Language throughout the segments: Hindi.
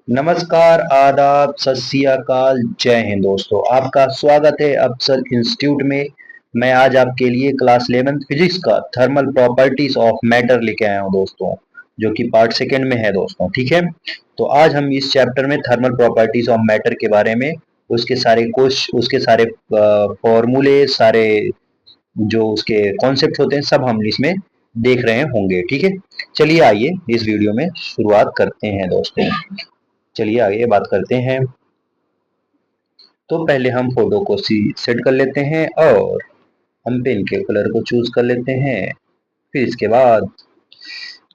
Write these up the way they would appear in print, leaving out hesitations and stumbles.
नमस्कार, आदाब, सत श्री अकाल, जय हिंद दोस्तों। आपका स्वागत है अफसर इंस्टीट्यूट में। मैं आज आपके लिए क्लास 11th फिजिक्स का थर्मल प्रॉपर्टीज ऑफ मैटर लेके आया हूँ दोस्तों, जो कि पार्ट सेकेंड में है दोस्तों। ठीक है, तो आज हम इस चैप्टर में थर्मल प्रॉपर्टीज ऑफ मैटर के बारे में, उसके सारे फॉर्मूले, सारे जो उसके कॉन्सेप्ट होते हैं, सब हम इसमें देख रहे होंगे। ठीक है, चलिए आइए इस वीडियो में शुरुआत करते हैं दोस्तों। चलिए आगे बात करते हैं। तो पहले हम फोटो को सेट कर लेते हैं और हम पेन के कलर को चूज कर लेते हैं। फिर इसके बाद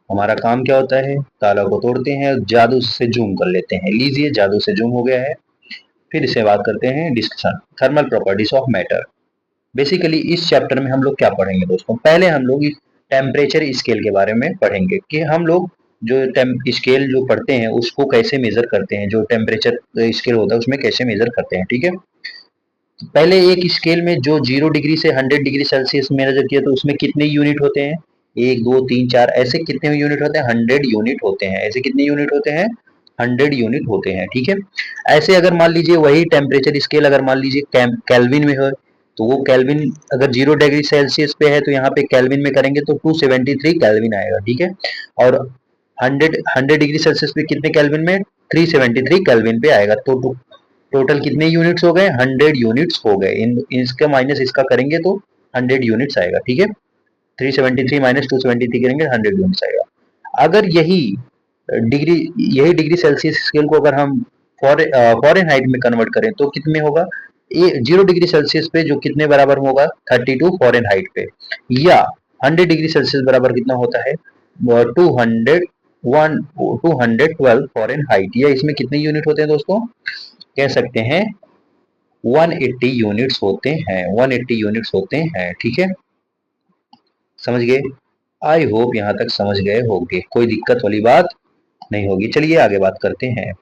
हमारा काम क्या होता है, ताला को तोड़ते हैं, जादू से जूम कर लेते हैं। लीजिए, जादू से जूम हो गया है। फिर इसे बात करते हैं discussion thermal properties of matter. Basically इस चैप्टर में हम लोग क्या पढ़ेंगे दोस्तों, पहले हम लोग टेम्परेचर स्केल के बारे में पढ़ेंगे कि हम लोग जो स्केल जो पढ़ते हैं उसको कैसे मेजर करते हैं, जो टेम्परेचर स्केल होता है उसमें कैसे मेजर करते हैं। ठीक है, पहले एक स्केल में जो 0 डिग्री से 100 डिग्री सेल्सियस मेजर किया तो उसमें कितने यूनिट होते हैं, एक दो तीन चार, ऐसे कितने यूनिट होते हैं, 100 यूनिट होते हैं। ऐसे कितने यूनिट होते हैं, 100 यूनिट होते हैं। ठीक है, ऐसे अगर मान लीजिए वही टेम्परेचर स्केल अगर मान लीजिए केल्विन में हो, तो वो केल्विन अगर 0 डिग्री सेल्सियस पे है तो यहाँ पे केल्विन में करेंगे तो 273 केल्विन आएगा। ठीक है, और 100 डिग्री सेल्सियस पे कितने केल्विन में, 373 केल्विन पे आएगा। तो टोटल कितने यूनिट्स हो गए, 100 यूनिट्स हो गए। इसका माइनस इसका करेंगे तो 100 यूनिट्स आएगा। ठीक है, 373 माइनस 273 करेंगे, 100 यूनिट्स आएगा। अगर डिग्री यही डिग्री सेल्सियस स्केल को अगर हम फॉरेन हाइट में कन्वर्ट करें तो कितने होगा, ये 0 डिग्री सेल्सियस पे जो कितने बराबर होगा, 32 फॉरेन हाइट पे, या 100 डिग्री सेल्सियस बराबर कितना होता है, 212 फॉरेन हाइट, या इसमें कितने यूनिट होते हैं दोस्तों, कह सकते हैं 180 यूनिट्स होते हैं, 180 यूनिट्स होते हैं। ठीक है, समझ गए? आई होप यहाँ तक समझ गए होंगे, कोई दिक्कत वाली बात नहीं होगी। चलिए आगे बात करते हैं।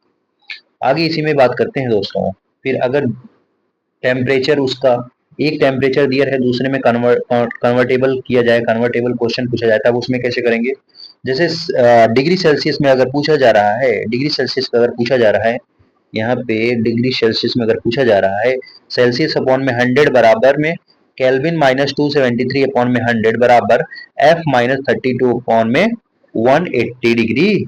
आगे इसी में बात करते हैं दोस्तों। फिर अगर टेम्परेचर उसका एक टेम्परेचर दिया है, दूसरे में कन्वर्टेबल किया जाए, कन्वर्टेबल क्वेश्चन पूछा जाता है, अब उसमें कैसे करेंगे। जैसे डिग्री सेल्सियस में अगर पूछा जा रहा है, डिग्री सेल्सियस का अगर पूछा जा रहा है, यहाँ पे डिग्री सेल्सियस में अगर पूछा जा रहा है, सेल्सियस अपॉन में 100 बराबर में केल्विन माइनस 273 अपॉन में 100 बराबर एफ माइनस 32 अपॉन में 180 डिग्री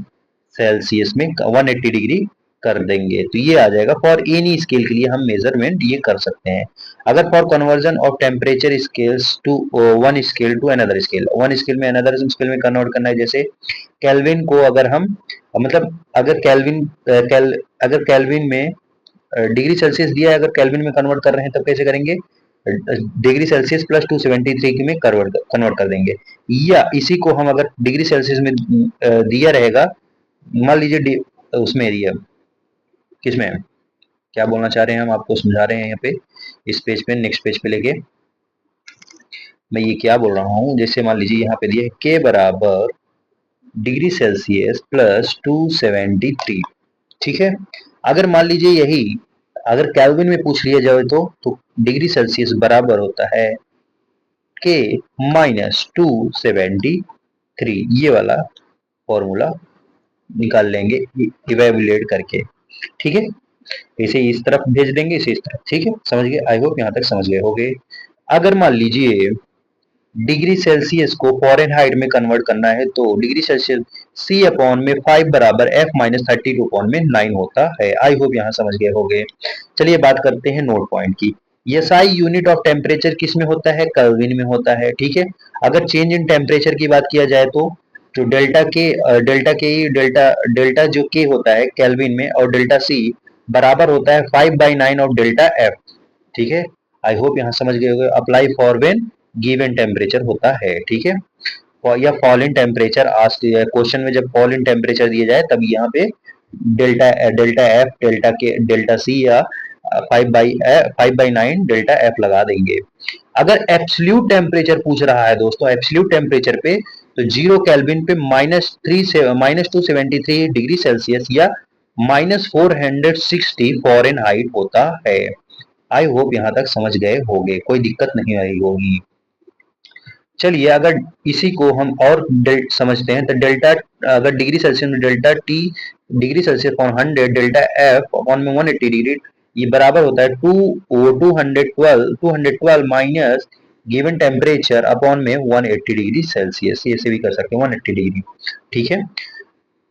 सेल्सियस में 180 डिग्री कर देंगे तो ये आ जाएगा। फॉर एनी स्केल के लिए हम मेजरमेंट ये कर सकते हैं। अगर for conversion of temperature scales to one scale to another scale, one scale में अनदर स्केल में कन्वर्ट करना है, जैसे केल्विन को अगर हम मतलब अगर केल्विन में डिग्री सेल्सियस दिया है, अगर केल्विन में कन्वर्ट कर रहे हैं तब कैसे करेंगे, डिग्री सेल्सियस प्लस 273 में कन्वर्ट कर देंगे। या इसी को हम अगर डिग्री सेल्सियस में दिया रहेगा, मान लीजिए उसमें दिया, किसमें, क्या बोलना चाह रहे हैं हम आपको समझा रहे हैं यहाँ पे, इस पेज पे नेक्स्ट पेज पे लेके मैं ये क्या बोल रहा हूँ। जैसे मान लीजिए यहाँ पे दिया है के बराबर डिग्री सेल्सियस प्लस 273। ठीक है, अगर मान लीजिए यही अगर केल्विन में पूछ लिया जाए तो डिग्री सेल्सियस बराबर होता है के माइनस 273, ये वाला फॉर्मूला निकाल लेंगे इवेल्युएट करके। ठीक है, इसे इस तरफ भेज देंगे, इसे इस तरफ। ठीक है, समझ गए, आई होप यहाँ तक समझ गए होंगे। अगर मान लीजिए डिग्री सेल्सियस को फॉरेन हाइट में कन्वर्ट करना है तो डिग्री सेल्सियस सी अपॉन में 5 बराबर एफ माइनस 32 अपॉन में 9 होता है। आई होप यहाँ समझ गए होंगे। चलिए बात करते हैं नोट पॉइंट की। एसआई यूनिट ऑफ टेम्परेचर किस में होता है, केल्विन में होता है। ठीक है, अगर चेंज इन टेम्परेचर की बात किया जाए तो जो डेल्टा जो के होता है केल्विन में, और डेल्टा सी बराबर होता है 5/9 ऑफ डेल्टा एफ। ठीक है, आई होप यहाँ समझ गए होंगे। Apply for when given temperature होता है। ठीक है, या फॉल इन टेम्परेचर आज क्वेश्चन में जब फॉल इन टेम्परेचर दिया जाए तब यहाँ पे डेल्टा एफ डेल्टा के डेल्टा सी या 5/9 डेल्टा एफ लगा देंगे। अगर एब्सोल्यूट टेम्परेचर पूछ रहा है दोस्तों, एब्सोल्यूट टेम्परेचर पे तो 0 केल्विन पे माइनस 273 डिग्री सेल्सियस या -460 फॉरेन हाइट होता है। आई होप यहाँ तक समझ गए होंगे, कोई दिक्कत नहीं आई होगी। चलिए अगर इसी को हम और समझते हैं तो डेल्टा, अगर डिग्री सेल्सियस में delta T degree Celsius upon 100 delta F upon में 180 डिग्री, ये बराबर होता है 212 माइनस गिवन टेम्परेचर अपॉन में 180 डिग्री सेल्सियस, ऐसे भी कर सकते हैं 180 डिग्री। ठीक है,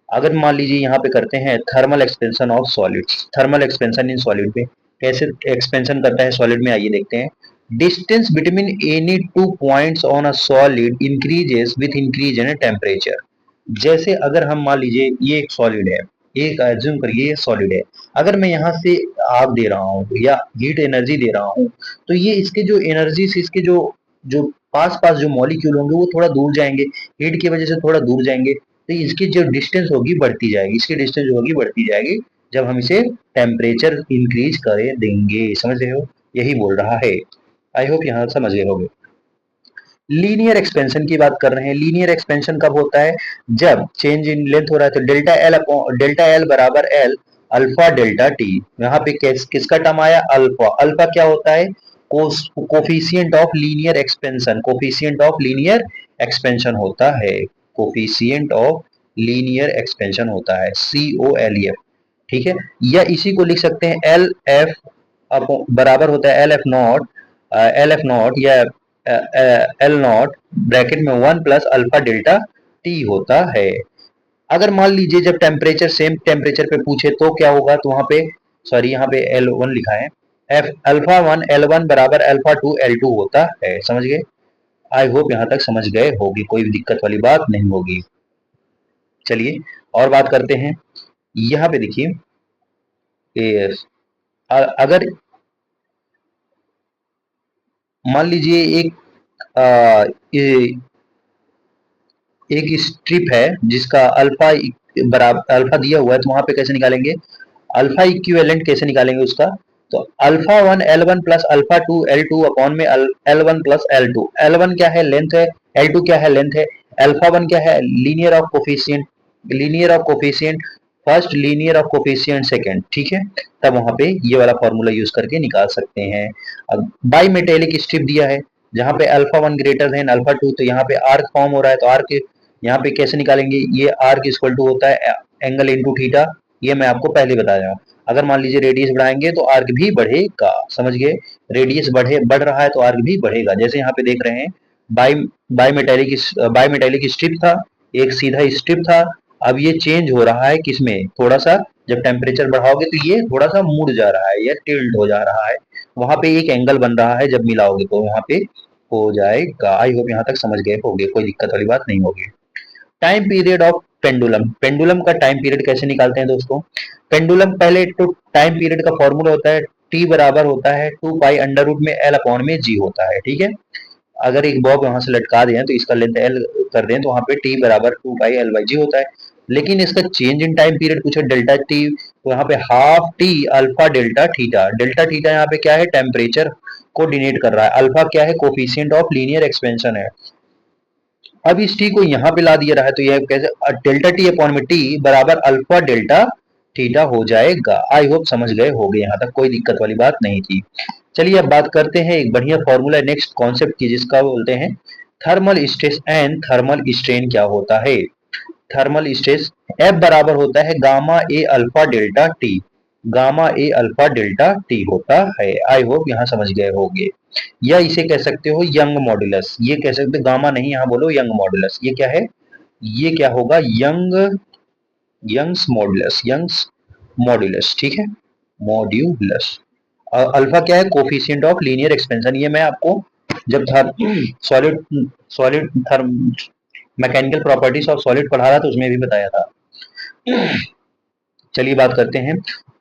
अगर मान लीजिए यहाँ पे करते हैं thermal expansion of solids, thermal expansion in solid पे कैसे एक्सपेंशन करता है सॉलिड में, आइए देखते हैं। Distance between any two points on a solid increases with increase in temperature. जैसे अगर हम मान लीजिए ये एक सॉलिड है, एक एज्यूम करिए ये सॉलिड है, अगर मैं यहाँ से आग दे रहा हूँ या हीट एनर्जी दे रहा हूँ, तो ये इसके जो एनर्जी से इसके जो जो पास पास जो मॉलिक्यूल होंगे वो थोड़ा दूर जाएंगे, हीट की वजह से थोड़ा दूर जाएंगे, तो इसकी जो डिस्टेंस होगी बढ़ती जाएगी, इसकी डिस्टेंस जो होगी बढ़ती जाएगी जब हम इसे टेम्परेचर इंक्रीज कर देंगे। समझ रहे हो, यही बोल रहा है। आई होप यहाँ समझ गए होगे। लीनियर एक्सपेंशन की बात कर रहे हैं। लीनियर एक्सपेंशन कब होता है, जब चेंज इन लेंथ हो रहा है, तो डेल्टा एल बराबर एल अल्फा डेल्टा टी। यहाँ पे किसका टर्म आया, अल्फा। अल्फा क्या होता है, coefficient of linear expansion, coefficient of linear expansion होता है, कोफिशिएंट ऑफ लीनियर एक्सपेंशन होता है, COLEF। ठीक है, या इसी को लिख सकते हैं एल एफ बराबर होता है एल एफ नॉट या एल नॉट ब्रैकेट में 1 + अल्फा डेल्टा टी होता है। अगर मान लीजिए जब टेम्परेचर सेम टेम्परेचर पे पूछे तो क्या होगा, तो वहां पे सॉरी यहाँ पे L1 लिखा है, F alpha one L one बराबर अल्फा टू एल टू होता है। समझ गए, आई होप यहाँ तक समझ गए होगी, कोई दिक्कत वाली बात नहीं होगी। चलिए और बात करते हैं। यहाँ पे देखिए अगर मान लीजिए एक आ, एक स्ट्रिप है जिसका अल्फा बराबर अल्फा दिया हुआ है, तो वहां पे कैसे निकालेंगे, अल्फा इक्विवेलेंट कैसे निकालेंगे उसका, तो alpha one L one plus alpha two L two upon में L one plus L two. L one क्या है, लेंथ है, एल टू क्या है, लेंथ है, अल्फा वन क्या है, linear of coefficient, linear of coefficient first, linear of coefficient second. ठीक है, तब वहां पे ये वाला फॉर्मूला यूज करके निकाल सकते हैं। अब बाई मेटेलिक स्ट्रिप दिया है जहां पे alpha one greater than alpha two, तो यहाँ पे आर्क फॉर्म हो रहा है, तो आर्क यहाँ पे कैसे निकालेंगे, ये आर्क इक्वल टू होता है एंगल इंटू थीटा, ये मैं आपको पहले बताया। अगर मान लीजिए रेडियस बढ़ाएंगे तो आर्क भी बढ़ेगा। समझ गए, रेडियस बढ़ रहा है तो आर्क भी बढ़ेगा। जैसे यहाँ पे देख रहे हैं बाई बाई मेटेलिक स्ट्रिप था, एक सीधा स्ट्रिप था, अब ये चेंज हो रहा है किसमें, थोड़ा सा जब टेम्परेचर बढ़ाओगे तो ये थोड़ा सा मुड़ जा रहा है या टिल्ट हो जा रहा है, वहां पे एक एंगल बन रहा है, जब मिलाओगे तो वहां पे हो जाएगा। आई होप यहाँ तक समझ गए होगे, कोई दिक्कत वाली बात नहीं होगी। Time period of pendulum, pendulum का टाइम पीरियड कैसे निकालते हैं दोस्तों। पेंडुलम पहले तो टाइम पीरियड का फॉर्मूला होता है टी बराबर होता है 2 पाई अंडर रूट में एल अपॉन में जी होता है। ठीक है, अगर एक बॉब वहां से लटका दें तो इसका लेंथ एल कर दें तो वहां पे टी बराबर 2 पाई L/G होता है। लेकिन इसका चेंज इन टाइम पीरियड पूछे डेल्टा टी, तो यहाँ पे half T alpha delta theta, delta theta यहाँ पे क्या है, टेम्परेचर को डिनोट कर रहा है, अल्फा क्या है, कोफिशिएंट ऑफ लीनियर एक्सपेंशन है। अब इस टी को यहाँ पे ला दिया रहा है तो यह कैसे, डेल्टा टी अपॉन में टी बराबर अल्फा डेल्टा थीटा हो जाएगा। आई होप समझ गए होंगे, यहाँ तक कोई दिक्कत वाली बात नहीं थी। चलिए अब बात करते हैं एक बढ़िया फॉर्मूला नेक्स्ट कॉन्सेप्ट की, जिसका बोलते हैं thermal stress and thermal strain क्या होता है। थर्मल स्ट्रेस एफ बराबर होता है गामा ए अल्फा डेल्टा टी, गामा ए अल्फा डेल्टा टी होता है। आई होप यहाँ समझ गए होंगे। या इसे कह सकते हो यंग मॉडुलस, ये कह सकते हो गामा नहीं, यहाँ बोलो यंग मॉडुलस। ये क्या है, ये क्या होगा, यंग्स मॉडुलस। ठीक है, मॉड्यूलस। अल्फा क्या है, कोफिशिएंट ऑफ लीनियर एक्सपेंशन। ये मैं आपको जब solid solid thermo mechanical properties of solid पढ़ा रहा था उसमें भी बताया था। चलिए बात करते हैं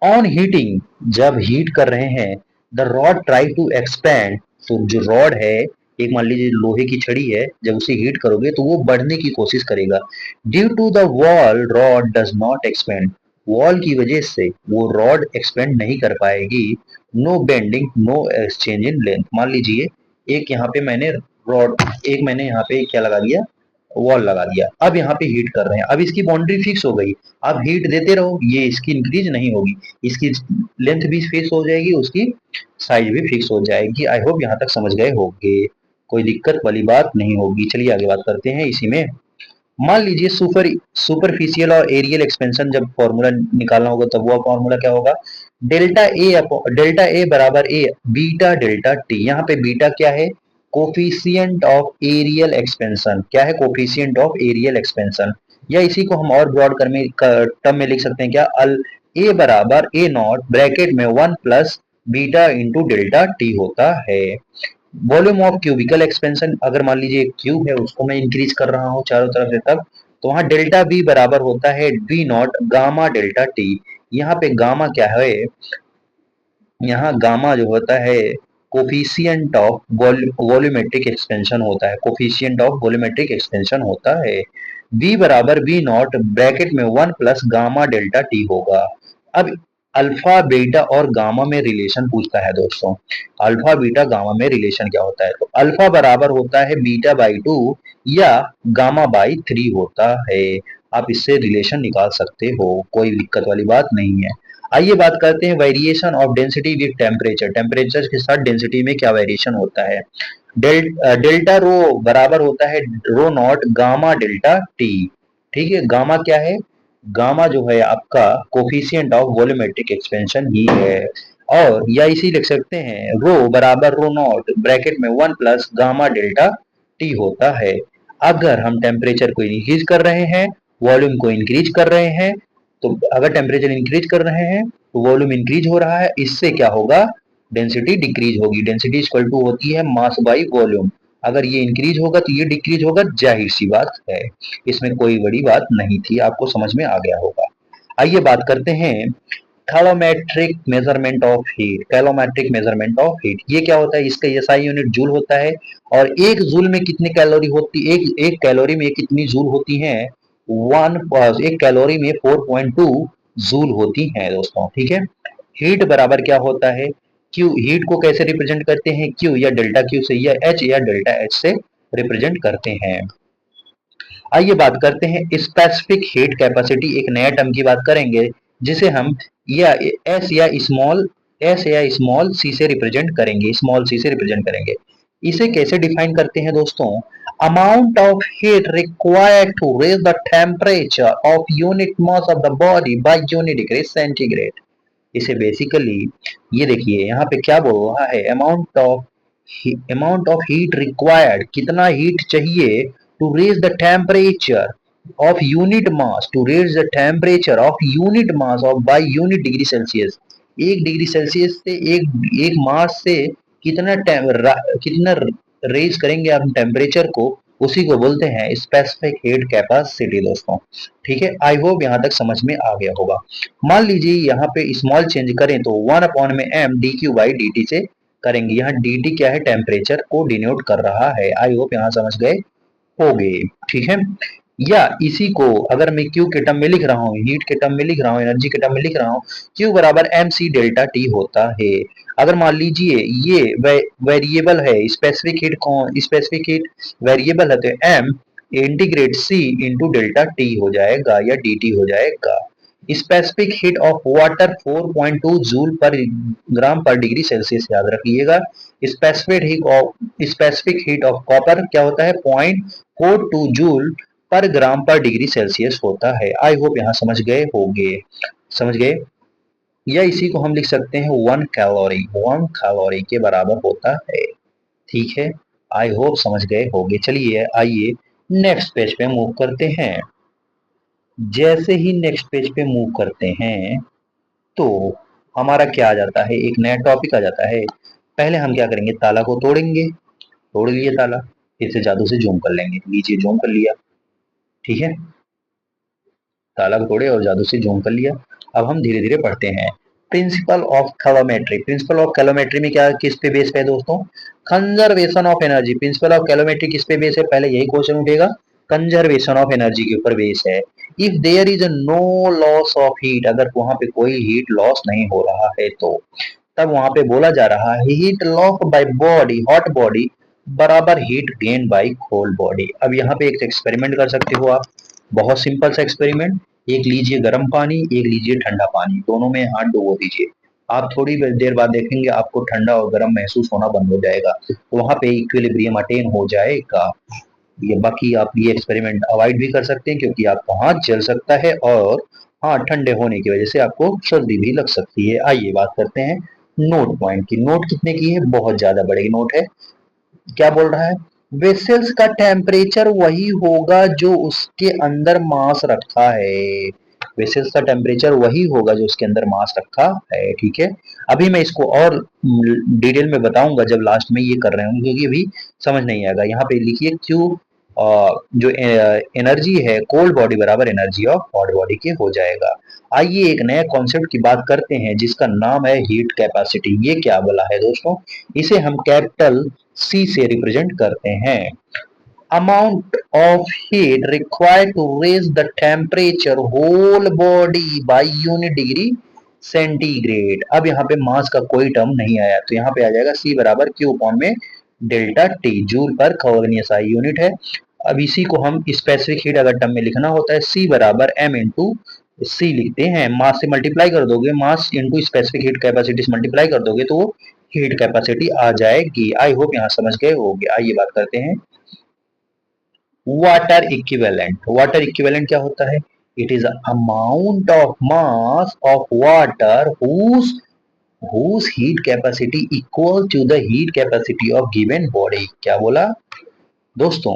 ऑन हीटिंग, जब हीट कर रहे हैं the rod try to expand, तो जो रॉड है, एक मान लीजिए लोहे की छड़ी है, जब उसे हीट करोगे तो वो बढ़ने की कोशिश करेगा। Due to the wall rod does not expand, wall की वजह से वो रॉड एक्सपेंड नहीं कर पाएगी। No bending no exchange in length, मान लीजिए एक यहाँ पे मैंने रॉड, एक मैंने यहाँ पे क्या लगा दिया, वॉल लगा दिया, अब यहाँ पे हीट कर रहे हैं, अब इसकी बाउंड्री फिक्स हो गई, आप हीट देते रहो, ये इसकी इंक्रीज नहीं होगी, इसकी लेंथ भी फिक्स हो जाएगी, उसकी साइज भी फिक्स हो जाएगी। आई होप यहाँ तक समझ गए होंगे, कोई दिक्कत वाली बात नहीं होगी। चलिए आगे बात करते हैं इसी में। मान लीजिए सुपरफिशियल और एरियल एक्सपेंशन जब फॉर्मूला निकालना होगा तब वो फॉर्मूला क्या होगा, डेल्टा ए बराबर ए बीटा डेल्टा टी। यहाँ पे बीटा क्या है, कोफिशिएंट ऑफ एरियल एक्सपेंशन। क्या है, कोफिशिएंट ऑफ एरियल एक्सपेंशन। या इसी को हम और ब्रॉड टर्म में लिख सकते हैं क्या, अल ए बराबर ए नॉट ब्रैकेट में 1 plus beta into delta T होता है। वॉल्यूम ऑफ क्यूबिकल एक्सपेंशन, अगर मान लीजिए एक क्यूब है उसको मैं इंक्रीज कर रहा हूँ चारों तरफ से, तब तो वहां डेल्टा बी बराबर होता है D not gamma delta T. यहाँ पे गामा क्या है, यहाँ गामा जो होता है कोफिशिएंट ऑफ वॉल्यूमेट्रिक एक्सपेंशन होता है, कोफिशिएंट ऑफ वॉल्यूमेट्रिक एक्सपेंशन होता है। v बराबर v नॉट ब्रैकेट में 1 प्लस गामा डेल्टा टी होगा। अब अल्फा बीटा और गामा में रिलेशन पूछता है दोस्तों, अल्फा बीटा गामा में रिलेशन क्या होता है, तो अल्फा बराबर होता है बीटा बाई 2 या गामा बाई 3 होता है। आप इससे रिलेशन निकाल सकते हो, कोई दिक्कत वाली बात नहीं है। आइए बात करते हैं variation of density with temperature. Temperature के साथ डेंसिटी में क्या वेरिएशन होता है। डेल्टा रो बराबर होता है रो नॉट गामा डेल्टा टी। ठीक है, गामा क्या है, गामा जो है आपका कोफिशिएंट ऑफ वॉल्यूमेट्रिक एक्सपेंशन ही है। और या इसी लिख सकते हैं रो बराबर रो नॉट ब्रैकेट में 1 प्लस गामा डेल्टा टी होता है। अगर हम टेम्परेचर को इंक्रीज कर रहे हैं, वॉल्यूम को इंक्रीज कर रहे हैं, तो अगर टेम्परेचर इंक्रीज कर रहे हैं तो वॉल्यूम इंक्रीज हो रहा है, इससे क्या होगा, डेंसिटी डिक्रीज होगी। डेंसिटी इक्वल टू होती है मास बाई वॉल्यूम। अगर ये इंक्रीज होगा तो ये डिक्रीज होगा, जाहिर सी बात है, इसमें कोई बड़ी बात नहीं थी, आपको समझ में आ गया होगा। आइए बात करते हैं calorimetric measurement of heat. Calorimetric measurement of heat ये क्या होता है, इसका एसआई यूनिट जूल होता है। और एक जूल में कितनी कैलोरी होती, एक कैलोरी में कितनी जूल होती है, वन, एक कैलोरी में 4.2 जूल होती हैं दोस्तों। ठीक है, हीट बराबर क्या होता है, क्यू। हीट को कैसे रिप्रेजेंट करते हैं, क्यू या डेल्टा क्यू से, या एच या डेल्टा एच से रिप्रेजेंट करते हैं। आइए बात करते हैं स्पेसिफिक हीट कैपेसिटी, एक नया टर्म की बात करेंगे जिसे हम या एस या स्मॉल सी से रिप्रेजेंट करेंगे, स्मॉल सी से रिप्रेजेंट करेंगे। इसे कैसे डिफाइन करते हैं दोस्तों, amount of heat required to raise the temperature of unit mass of the body by unit degree centigrade. इसे बेसिकली ये देखिए यहाँ पे क्या बोल रहा है, अमाउंट ऑफ हीट रिक्वायर्ड, कितना हीट चाहिए, to raise the temperature of unit mass, to raise the temperature of unit mass of by unit degree Celsius. 1 degree Celsius से एक मास से कितना रेज करेंगे आप टेम्परेचर को, उसी को बोलते हैं स्पेसिफिक हीट कैपेसिटी दोस्तों। ठीक है, आई होप यहाँ तक समझ में आ गया होगा। मान लीजिए यहाँ पे स्मॉल चेंज करें तो 1 अपॉन में M D Q by D T से करेंगे। यहाँ डी टी क्या है, टेम्परेचर को डिनोट कर रहा है। आई होप यहाँ समझ गए होगे। ठीक है, या इसी को अगर मैं क्यू के टर्म में लिख रहा हूँ, हीट के टर्म में लिख रहा हूँ, एनर्जी के टर्म में लिख रहा हूँ, क्यू बराबर एम सी डेल्टा टी होता है। अगर मान लीजिए ये वेरिएबल है, स्पेसिफिक हीट वेरिएबल है, तो M integrate C into delta T हो जाएगा या डी टी हो जाएगा। Specific heat of water 4.2 joule per gram पर डिग्री सेल्सियस, याद रखिएगा। स्पेसिफिक हीट ऑफ कॉपर क्या होता है, 0.42 जूल पर ग्राम पर डिग्री सेल्सियस होता है। आई होप यहाँ समझ गए होंगे, समझ गए। या इसी को हम लिख सकते हैं 1 कैलोरी के बराबर होता है। ठीक है, आई होप समझ गए होंगे। चलिए आइए नेक्स्ट पेज पे मूव करते हैं। जैसे ही नेक्स्ट पेज पे मूव करते हैं तो हमारा क्या आ जाता है, एक नया टॉपिक आ जाता है। पहले हम क्या करेंगे, ताला को तोड़ेंगे, तोड़ लिए ताला, फिर से जादू से जूम कर लेंगे, नीचे जूम कर लिया। ठीक है, ताला को तोड़े और जादू से जूम कर लिया। अब हम धीरे धीरे पढ़ते हैं। Principle of calorimetry, principle of calorimetry में क्या, किस पे बेस है दोस्तों, conservation of energy. Principle of calorimetry किस पे बेस है, पहले यही क्वेश्चन उठेगा, कंजर्वेशन ऑफ एनर्जी के ऊपर बेस है। If there is no loss of heat, अगर वहां पे कोई हीट लॉस नहीं हो रहा है तो तब वहां पे बोला जा रहा है heat loss by body, hot body बराबर heat gain by cold body. अब यहाँ पे एक एक्सपेरिमेंट कर सकते हो आप, बहुत सिंपल सा एक्सपेरिमेंट। एक लीजिए गर्म पानी, एक लीजिए ठंडा पानी, दोनों में हाथ डुबो दीजिए। आप थोड़ी देर बाद देखेंगे आपको ठंडा और गर्म महसूस होना बंद हो जाएगा, तो वहां पे इक्विलिब्रियम अटेन हो जाएगा। ये बाकी आप ये एक्सपेरिमेंट अवॉइड भी कर सकते हैं क्योंकि आपका हाथ जल सकता है और हाँ ठंडे होने की वजह से आपको सर्दी भी लग सकती है। आइए बात करते हैं नोट पॉइंट की। नोट कितने की है? बहुत ज्यादा बड़ी नोट है। क्या बोल रहा है? वेसल्स का टेम्परेचर वही होगा जो उसके अंदर मास रखा है। वेसल्स का टेम्परेचर वही होगा जो उसके अंदर मास रखा है। ठीक है, अभी मैं इसको और डिटेल में बताऊंगा जब लास्ट में ये कर रहे होंगे क्योंकि अभी समझ नहीं आएगा। यहाँ पे लिखिए क्यू जो एनर्जी है कोल्ड बॉडी बराबर एनर्जी ऑफ हॉट बॉडी के हो जाएगा। आइए एक नया कॉन्सेप्ट की बात करते हैं जिसका नाम है हीट कैपेसिटी। ये क्या बोला है दोस्तों? इसे हम कैपिटल सी से रिप्रेजेंट करते हैं। Amount of heat required to raise the temperature whole body by unit degree centigrade. अब यहाँ पे मास का कोई टर्म नहीं आया तो यहाँ पे आ जाएगा सी बराबर क्यू अपॉन में डेल्टा टी, जूल पर खगोलीय SI यूनिट है। अब इसी को हम स्पेसिफिक हीट अगर टर्म में लिखना होता है सी बराबर एम इंटू सी लिखते हैं। मास से मल्टीप्लाई कर दोगे, mass into specific heat capacity से मल्टीप्लाई कर दोगे तो वो हीट कैपेसिटी आ जाएगी। आई होप यहाँ समझ गए होंगे। आइए बात करते हैं वाटर इक्विवेलेंट। वाटर इक्विवेलेंट क्या होता है? It is amount of mass of water whose heat capacity equal to the heat capacity of given body। क्या बोला दोस्तों?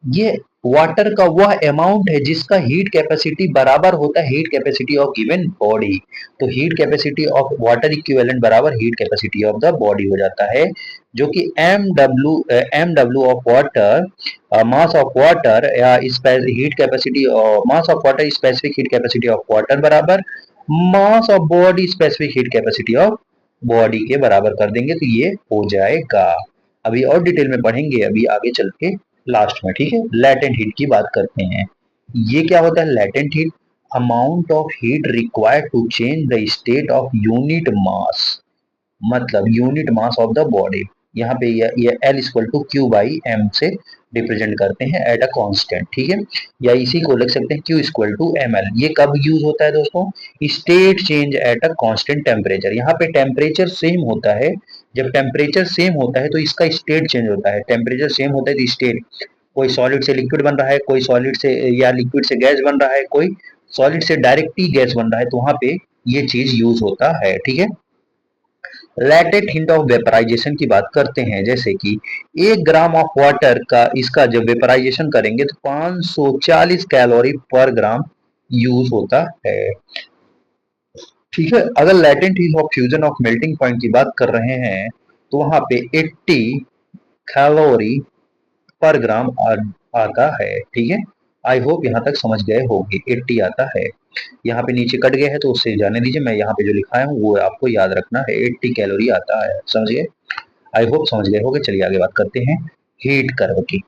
ये वाटर का वह अमाउंट है जिसका हीट कैपेसिटी बराबर होता है heat capacity of given body. तो heat capacity of water equivalent बराबर heat capacity of the body हो जाता है, जो कि M W of water, mass of water या heat capacity mass of water specific heat capacity of water बराबर mass of body specific heat capacity of body के बराबर कर देंगे तो ये हो जाएगा। अभी और डिटेल में पढ़ेंगे अभी आगे चल के लास्ट में। ठीक है, लैटेंट हीट की बात करते हैं। ये क्या होता है latent heat? Amount of heat required to change the state of unit mass, मतलब unit mass of the body. यहाँ पे ये L equal to Q by M से रिप्रेजेंट करते हैं एट अ कांस्टेंट। ठीक है, या इसी को लिख सकते हैं Q equal to M L. ये कब यूज होता है दोस्तों? State change at a constant temperature. यहाँ पे टेम्परेचर सेम होता है, जब टेम्परेचर सेम होता है तो इसका स्टेट चेंज होता है। टेम्परेचर सेम होता है तो स्टेट, कोई सॉलिड से लिक्विड बन रहा है, कोई सॉलिड से या लिक्विड से गैस बन रहा है, कोई सॉलिड से डायरेक्ट ही गैस बन रहा है, तो वहां पे ये चीज यूज होता है। ठीक है, लैटेंट हिंट ऑफ वेपराइजेशन की बात करते हैं, जैसे कि 1 ग्राम ऑफ वाटर का इसका जब वेपराइजेशन करेंगे तो 540 कैलोरी पर ग्राम यूज होता है। ठीक है, अगर latent heat of fusion of melting point की बात कर रहे हैं तो वहां पे 80 कैलोरी पर ग्राम आता है। ठीक है, आई होप यहाँ तक समझ गए होंगे। 80 आता है, यहाँ पे नीचे कट गया है तो उससे जाने दीजिए, मैं यहाँ पे जो लिखाया हूँ वो आपको याद रखना है। 80 कैलोरी आता है, समझिए। आई होप समझ गए होंगे। चलिए आगे बात करते हैं हीट कर्व की।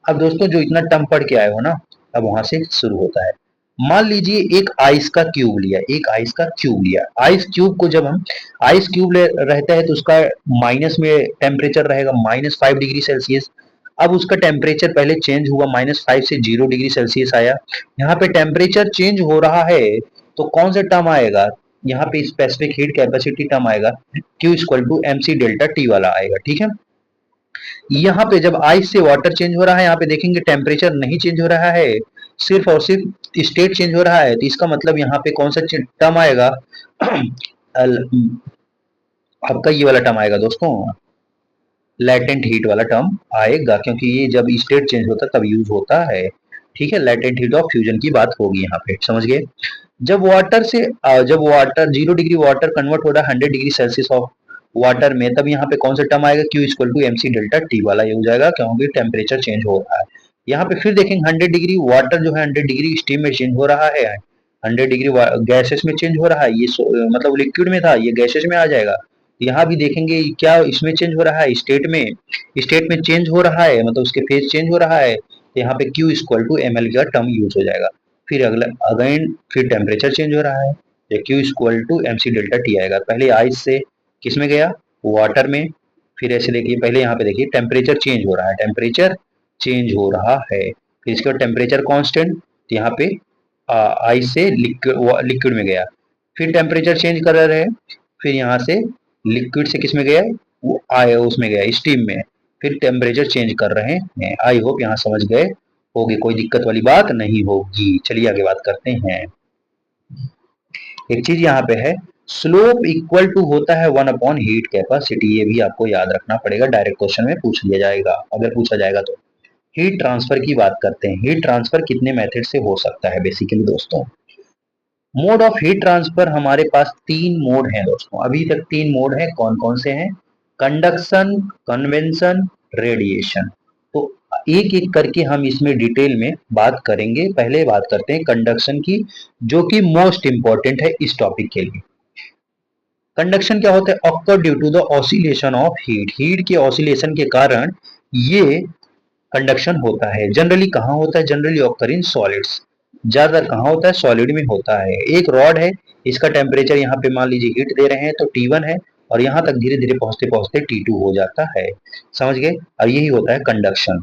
अब दोस्तों जो इतना टर्म पढ़ के आए हो ना, अब वहां से शुरू होता है। मान लीजिए एक आइस का क्यूब लिया, एक आइस का क्यूब लिया। आइस क्यूब को जब हम आइस क्यूब ले रहता है तो उसका माइनस में टेम्परेचर रहेगा -5 डिग्री सेल्सियस। अब उसका टेम्परेचर पहले चेंज हुआ -5 से 0 डिग्री सेल्सियस आया। यहाँ पे टेम्परेचर चेंज हो रहा है तो कौन सा टर्म आएगा? यहाँ पे स्पेसिफिक हीट कैपेसिटी टर्म आएगा, Q equal to M C delta T वाला आएगा। ठीक है, यहाँ पे जब आइस से वाटर चेंज हो रहा है, यहाँ पे देखेंगे टेम्परेचर नहीं चेंज हो रहा है, सिर्फ और सिर्फ स्टेट चेंज हो रहा है, तो इसका मतलब यहाँ पे कौन सा टर्म आएगा? आपका ये वाला टर्म आएगा दोस्तों, लैटेंट हीट वाला टर्म आएगा, क्योंकि ये जब स्टेट चेंज होता है तब यूज होता है। ठीक है, लैटेंट हीट ऑफ फ्यूजन की बात होगी यहाँ पे, समझ गए। जब वाटर 0 डिग्री वाटर कन्वर्ट हो रहा है 100 डिग्री सेल्सियस ऑफ वाटर में, तब यहाँ पे कौन सा टर्म आएगा? Q equal to M C delta T वाला ये हो जाएगा, क्योंकि टेम्परेचर चेंज हो रहा है। यहाँ पे फिर देखेंगे 100 डिग्री वाटर जो है 100 डिग्री स्टीम में चेंज हो रहा है, 100 डिग्री गैसेस में चेंज हो रहा है, ये मतलब लिक्विड में था ये गैसेस में आ जाएगा। यहाँ भी देखेंगे क्या इसमें चेंज हो रहा है, स्टेट में चेंज हो रहा है, मतलब उसके फेज चेंज हो रहा है, तो यहाँ पे Q equal to M L का टर्म यूज हो जाएगा। फिर अगला अगेन फिर टेम्परेचर चेंज हो रहा है, तो Q equal to M C delta T आएगा। पहले आइस से किस में गया? वाटर में। फिर ऐसे देखिए, पहले यहाँ पे देखिए टेम्परेचर चेंज हो रहा है, टेम्परेचर चेंज हो रहा है, फिर इसके बाद टेम्परेचर कांस्टेंट, तो यहाँ पे आइस से लिक्विड में गया, फिर टेम्परेचर चेंज कर रहे हैं, फिर यहाँ से लिक्विड से किस में गया, वो आए उसमें गया स्टीम में, फिर टेम्परेचर चेंज कर रहे हैं। आई होप यहाँ समझ गए होगे, कोई दिक्कत वाली बात नहीं होगी। चलिए आगे बात करते हैं। एक चीज यहाँ पे है, स्लोप इक्वल टू होता है 1 अपॉन हीट कैपेसिटी, ये भी आपको याद रखना पड़ेगा, डायरेक्ट क्वेश्चन में पूछ लिया जाएगा अगर पूछा जाएगा तो। हीट ट्रांसफर की बात करते हैं। हीट ट्रांसफर कितने मेथड से हो सकता है बेसिकली दोस्तों। मोड ऑफ हीट ट्रांसफर हमारे पास 3 मोड हैं दोस्तों, अभी तक 3 मोड हैं। कौन कौन से हैं? Conduction, convention, radiation. तो एक एक करके हम इसमें डिटेल में बात करेंगे। पहले बात करते हैं कंडक्शन की, जो कि मोस्ट इंपॉर्टेंट है इस टॉपिक के लिए। कंडक्शन क्या होता है? Occur due to the oscillation of heat, heat के ऑसिलेशन के कारण ये कंडक्शन होता है। जनरली कहाँ होता है? जनरली ऑकर इन सॉलिड्स, ज्यादातर कहाँ होता है? सॉलिड में होता है। एक रॉड है, इसका टेम्परेचर यहाँ पे मान लीजिए हीट दे रहे हैं तो T1 है, और यहाँ तक धीरे धीरे पहुंचते पहुंचते T2 हो जाता है। समझ गए? और यही होता है कंडक्शन।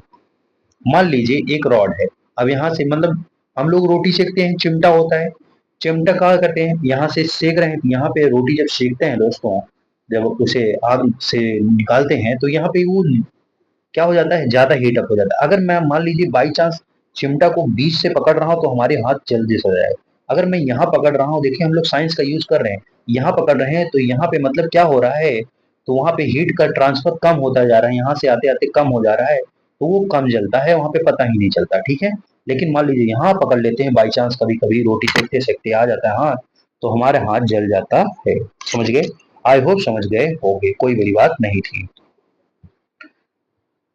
मान लीजिए एक रॉड है, अब यहाँ से मतलब हम लोग रोटी सेकते हैं, चिमटा होता है, चिमटा क्या करते हैं, यहाँ से सेक रहे हैं, यहाँ पे रोटी जब सेकते हैं दोस्तों, जब उसे आग से निकालते हैं तो यहाँ पे वो क्या हो जाता है, ज्यादा हीट अप हो जाता है। अगर मैं मान लीजिए बाई चांस चिमटा को बीच से पकड़ रहा हूँ तो हमारे हाथ जल्दी से हो जाएगा। अगर मैं यहाँ पकड़ रहा हूँ, देखिए हम लोग साइंस का यूज कर रहे हैं, यहाँ पकड़ रहे हैं तो यहाँ पे मतलब क्या हो रहा है, तो वहां पे हीट का ट्रांसफर कम होता जा रहा है, यहाँ से आते आते कम हो जा रहा है, तो वो कम जलता है, वहां पे पता ही नहीं चलता। ठीक है, लेकिन मान लीजिए यहाँ पकड़ लेते हैं, बाई चांस कभी कभी रोटी सेकते सेकते आ जाता है हाथ, तो हमारे हाथ जल जाता है। समझ गए? आई होप समझ गए होंगे, कोई बड़ी बात नहीं थी।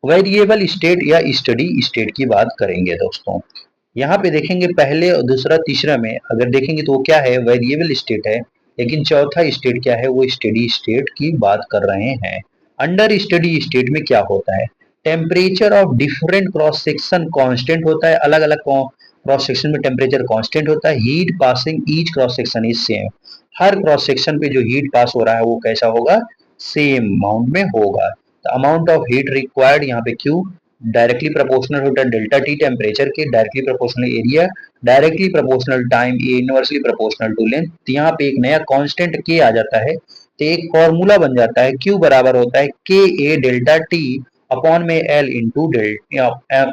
वेरिएबल स्टेट या स्टडी स्टेट की बात करेंगे दोस्तों। यहाँ पे देखेंगे पहले और दूसरा तीसरा में अगर देखेंगे तो वो क्या है, वेरिएबल स्टेट है, लेकिन चौथा स्टेट क्या है, वो स्टडी स्टेट की बात कर रहे हैं। अंडर स्टडी स्टेट में क्या होता है, temperature of different cross section constant होता है, अलग अलग क्रॉस सेक्शन में टेम्परेचर कांस्टेंट होता है। Heat passing each cross section is same, her cross section पे जो हीट पास हो रहा है वो कैसा होगा, सेम अमाउंट में होगा। अमाउंट ऑफ हीट रिक्वायर्ड यहाँ पे क्यू डायरेक्टली प्रोपोर्शनल होता है डेल्टा टी टेम्परेचर के, directly proportional area, directly proportional time, a inversely proportional to length. तो यहाँ पे एक नया कांस्टेंट के आ जाता है, तो एक फॉर्मूला बन जाता है, क्यू बराबर होता है K A delta T upon में एल इंटू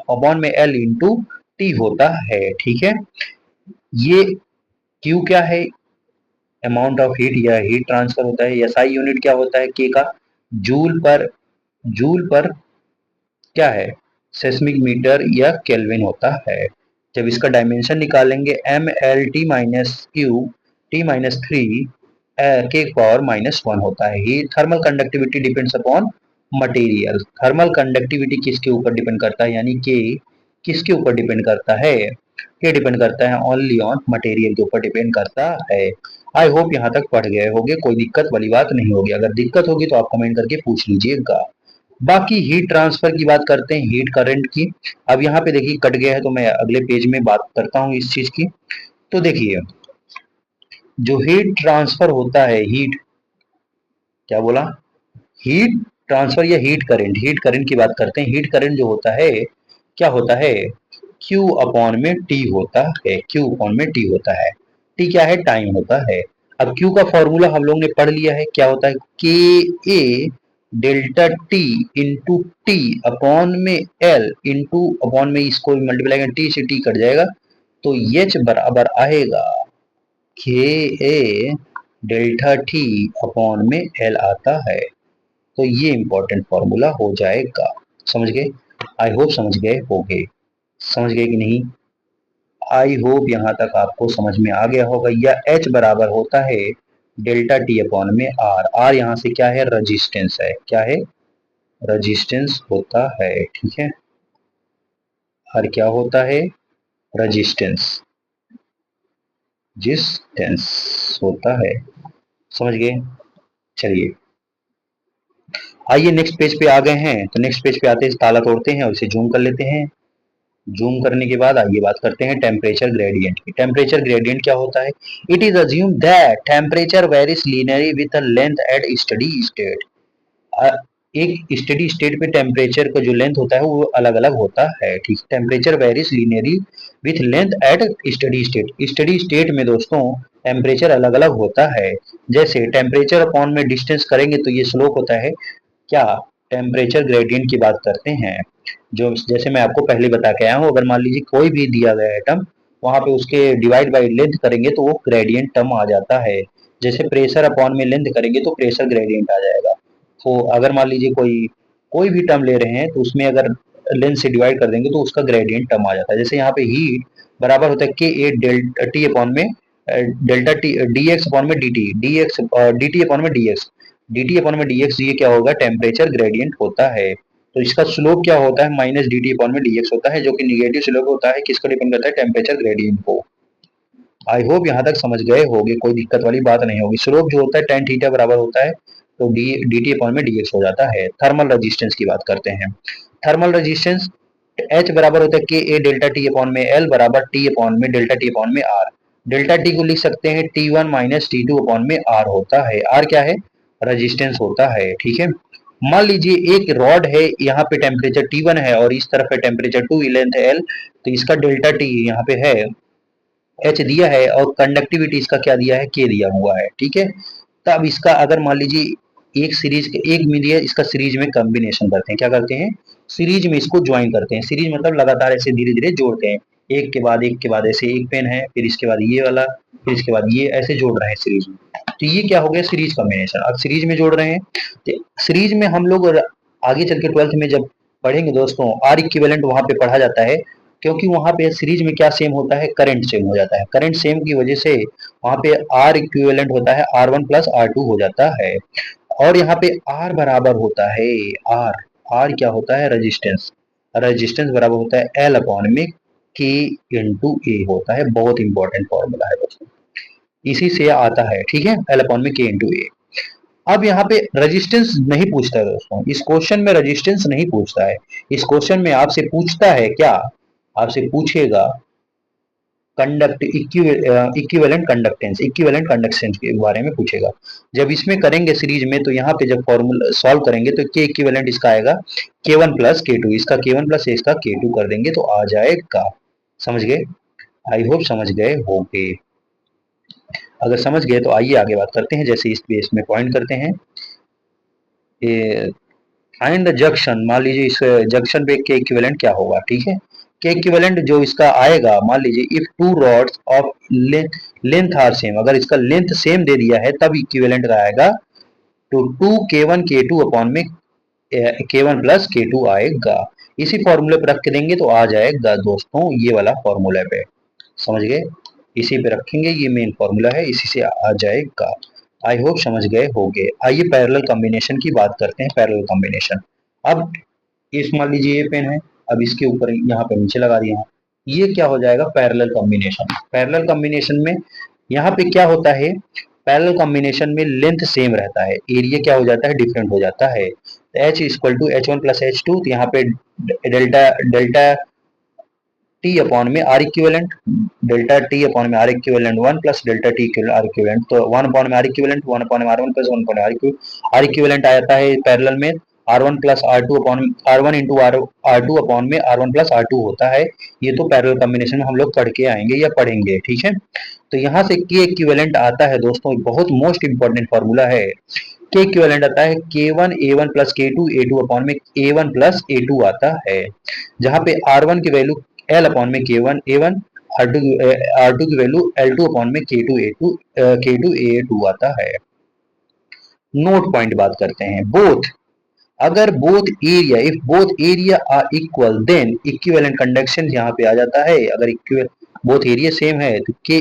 अपॉन में एल इंटू टी होता है। ठीक है, ये क्यू क्या है, अमाउंट ऑफ हीट या हीट ट्रांसफर होता है। एसआई यूनिट क्या होता है के का, जूल पर, जूल पर क्या है, सेस्मिक मीटर या केल्विन होता है। जब इसका डायमेंशन निकालेंगे M L T minus Q T minus three के पावर -1 होता है। ये thermal conductivity depends upon material, thermal conductivity किसके ऊपर डिपेंड करता है, यानी कि किसके ऊपर डिपेंड करता है, ये डिपेंड करता है ओनली ऑन मटेरियल के ऊपर डिपेंड करता है। आई होप यहाँ तक पढ़ गए होंगे, कोई दिक्कत वाली बात नहीं होगी, अगर दिक्कत होगी तो आप कमेंट करके पूछ लीजिएगा। बाकी हीट ट्रांसफर की बात करते हैं, हीट करंट की। अब यहाँ पे देखिए कट गया है तो मैं अगले पेज में बात करता हूँ इस चीज की। तो देखिए जो हीट ट्रांसफर होता है, हीट क्या बोला, हीट ट्रांसफर या हीट करंट, हीट करंट की बात करते हैं। हीट करंट जो होता है क्या होता है, Q अपॉन में T होता है, Q अपॉन में T होता है। T क्या है, टाइम होता है। अब Q का फॉर्मूला हम लोग ने पढ़ लिया है, क्या होता है, K A delta T into T upon में एल इंटू अपॉन में इसको मल्टीप्लाई करें, टी से टी कट जाएगा, तो एच बराबर आएगा के ए डेल्टा टी अपॉन में एल आता है। तो ये इंपॉर्टेंट फॉर्मूला हो जाएगा। समझ गए? आई होप समझ गए होंगे, समझ गए कि नहीं? आई होप यहाँ तक आपको समझ में आ गया होगा। या H बराबर होता है डेल्टा टी अपॉन में आर, आर यहाँ से क्या है, रजिस्टेंस है, क्या है, रजिस्टेंस होता है। ठीक है, आर क्या होता है, रजिस्टेंस, रजिस्टेंस होता है। समझ गए? चलिए आइए नेक्स्ट पेज पे आ गए हैं, तो नेक्स्ट पेज पे आते हैं, ताला तोड़ते हैं और इसे जूम कर लेते हैं। जूम करने के बाद आइए बात करते हैं टेम्परेचर ग्रेडियंट की। टेम्परेचर ग्रेडियंट क्या होता है, it is assume that temperature varies linearly with the length at steady state. एक स्टेडी स्टेट पे टेम्परेचर का जो लेंथ होता है वो अलग अलग होता है, ठीक। Temperature varies linearly with length at steady state. Steady state में दोस्तों टेम्परेचर अलग अलग होता है। जैसे टेम्परेचर अपॉन में डिस्टेंस करेंगे तो ये स्लोप होता है क्या, टेम्परेचर ग्रेडियंट की बात करते हैं। जो जैसे मैं आपको पहले बता के आया हूँ, अगर मान लीजिए कोई भी दिया गया एटम, वहां पे उसके डिवाइड बाई लेंथ करेंगे तो वो ग्रेडियंट टर्म आ जाता है। जैसे प्रेशर अपॉन में लेंथ करेंगे तो प्रेशर ग्रेडियंट आ जाएगा। तो अगर मान लीजिए कोई कोई भी टर्म ले रहे हैं तो उसमें अगर लेंथ से डिवाइड कर देंगे तो उसका ग्रेडियंट टर्म आ जाता है। जैसे यहाँ पे हीट बराबर होता है K A delta T upon में delta T D X upon में D T, D X D T upon में D X, D T upon में डी एक्स, ये क्या होगा, टेम्परेचर ग्रेडियंट होता है। तो इसका स्लोप क्या होता है, माइनस डी टी अपॉन में डी एक्स होता है, जो कि निगेटिव स्लोप होता है, किसको डिपेंड करता है, टेम्परेचर ग्रेडियंट को। आई होप यहाँ तक समझ गए होगे, कोई दिक्कत वाली बात नहीं होगी। स्लोप जो होता है टेन थीटा बराबर होता है तो डी टी अपॉन में डी एक्स हो जाता है। थर्मल रेजिस्टेंस की बात करते हैं। थर्मल रेजिस्टेंस एच बराबर होता है K A delta T upon में एल बराबर टी अपॉन में डेल्टा टी अपॉन में आर। डेल्टा टी को लिख सकते हैं T one minus T to upon में आर होता है। आर क्या है, रेजिस्टेंस होता है, ठीक है। मान लीजिए एक रॉड है, यहाँ पे टेम्परेचर T1 है और इस तरफ है टेम्परेचर 2, लेंथ है L, तो इसका डेल्टा टी यहाँ पे है एच दिया है और कंडक्टिविटी इसका क्या दिया है, के दिया हुआ है, ठीक है। तब इसका अगर मान लीजिए एक सीरीज एक मीडिया, इसका सीरीज में कॉम्बिनेशन करते हैं, क्या करते हैं, सीरीज में इसको ज्वाइन करते हैं। सीरीज मतलब लगातार ऐसे धीरे धीरे जोड़ते हैं, एक के बाद एक के बाद, ऐसे एक पेन है फिर इसके बाद ये वाला फिर इसके बाद ये, ऐसे जोड़ रहे हैं सीरीज में। तो ये क्या हो गया, सीरीज कॉम्बिनेशन। अब सीरीज में जोड़ रहे हैं तो सीरीज में हम लोग आगे चल के 12th में जब पढ़ेंगे दोस्तों, आर इक्विवेलेंट वहां पे पढ़ा जाता है, क्योंकि वहां पे सीरीज में क्या सेम होता है, करंट सेम हो जाता है। करंट सेम की वजह से वहां पे आर इक्विवेलेंट होता है R one plus R two हो जाता है। और यहाँ पे आर बराबर होता है आर, आर क्या होता है, रेजिस्टेंस। रेजिस्टेंस बराबर होता है एल अपॉन में के इंटू ए होता है। बहुत इंपॉर्टेंट फॉर्मूला है दोस्तों, इसी से आता है, ठीक है, एल अपॉन में के इंटू ए। अब यहाँ पे रेजिस्टेंस नहीं पूछता है दोस्तों, इस क्वेश्चन में रेजिस्टेंस नहीं पूछता है। इस क्वेश्चन में आपसे पूछता है क्या, आपसे पूछेगा conduct equivalent conductance, equivalent conductance के बारे में पूछेगा। जब इसमें करेंगे सीरीज में तो यहाँ पे जब फॉर्मूला सॉल्व करेंगे तो के इक्विवेलेंट इसका आएगा के वन प्लस के टू, इसका के वन प्लस इसका के टू कर देंगे तो आ जाएगा। समझ गए, आई होप समझ गए होंगे। अगर समझ गए तो आइए आगे बात करते हैं। जैसे इस बेस में पॉइंट करते हैं, फाइंड द जंक्शन, मान लीजिए इस जंक्शन पे के इक्विवेलेंट क्या होगा, ठीक है। के इक्विवेलेंट जो इसका आएगा, मान लीजिए if two rods of length are same, अगर इसका लेंथ सेम दे दिया है तब इक्विवेलेंट का आएगा तो टू के वन के टू अपॉन में K one plus K to आएगा। इसी फॉर्मूले पे रख के देंगे तो आ जाएगा दोस्तों ये वाला फॉर्मूला पे। समझ गए, इसी पे रखेंगे, ये मेन फॉर्मूला है, इसी से आ जाएगा। आई होप समझ गए होंगे। आइए पैरेलल कॉम्बिनेशन की बात करते हैं। पैरेलल कॉम्बिनेशन, अब इस मान लीजिए ये पेन है, अब इसके ऊपर यहाँ पे नीचे लगा दिया, ये क्या हो जाएगा, पैरेलल कॉम्बिनेशन। पैरेलल कॉम्बिनेशन में यहाँ पे क्या होता है, पैरेलल कॉम्बिनेशन में लेंथ सेम रहता है, एरिया क्या हो जाता है, डिफरेंट हो जाता है। H equal to H one plus H two, तो यहाँ पे डेल्टा डेल्टा टी अपॉन में R equivalent, delta T upon में R equivalent one plus delta T R equivalent, तो वन अपॉन में आर इक्विवेलेंट, वन अपॉन में R one plus one upon R equivalent आ जाता है पैरेलल में। R one plus R two upon R one into R two upon में R one plus R to होता है। ये तो पैरेलल कॉम्बिनेशन में हम लोग पढ़ के आएंगे या पढ़ेंगे, ठीक है। तो यहाँ से के इक्विवेलेंट आता है दोस्तों, बहुत मोस्ट इंपॉर्टेंट फॉर्मूला है। के इक्विवेलेंट आता है K one A one plus K two upon में A one plus A two आता है, जहाँ पे आर वन की वैल्यू एल अपॉन में K one A one, R two की वैल्यू एल टू अपॉन में के टू ए टू आता है। नोट पॉइंट बात करते हैं, बोथ, अगर both area, if both area are equal then equivalent conduction यहाँ पे आ जाता है। अगर बोथ एरिया सेम है तो के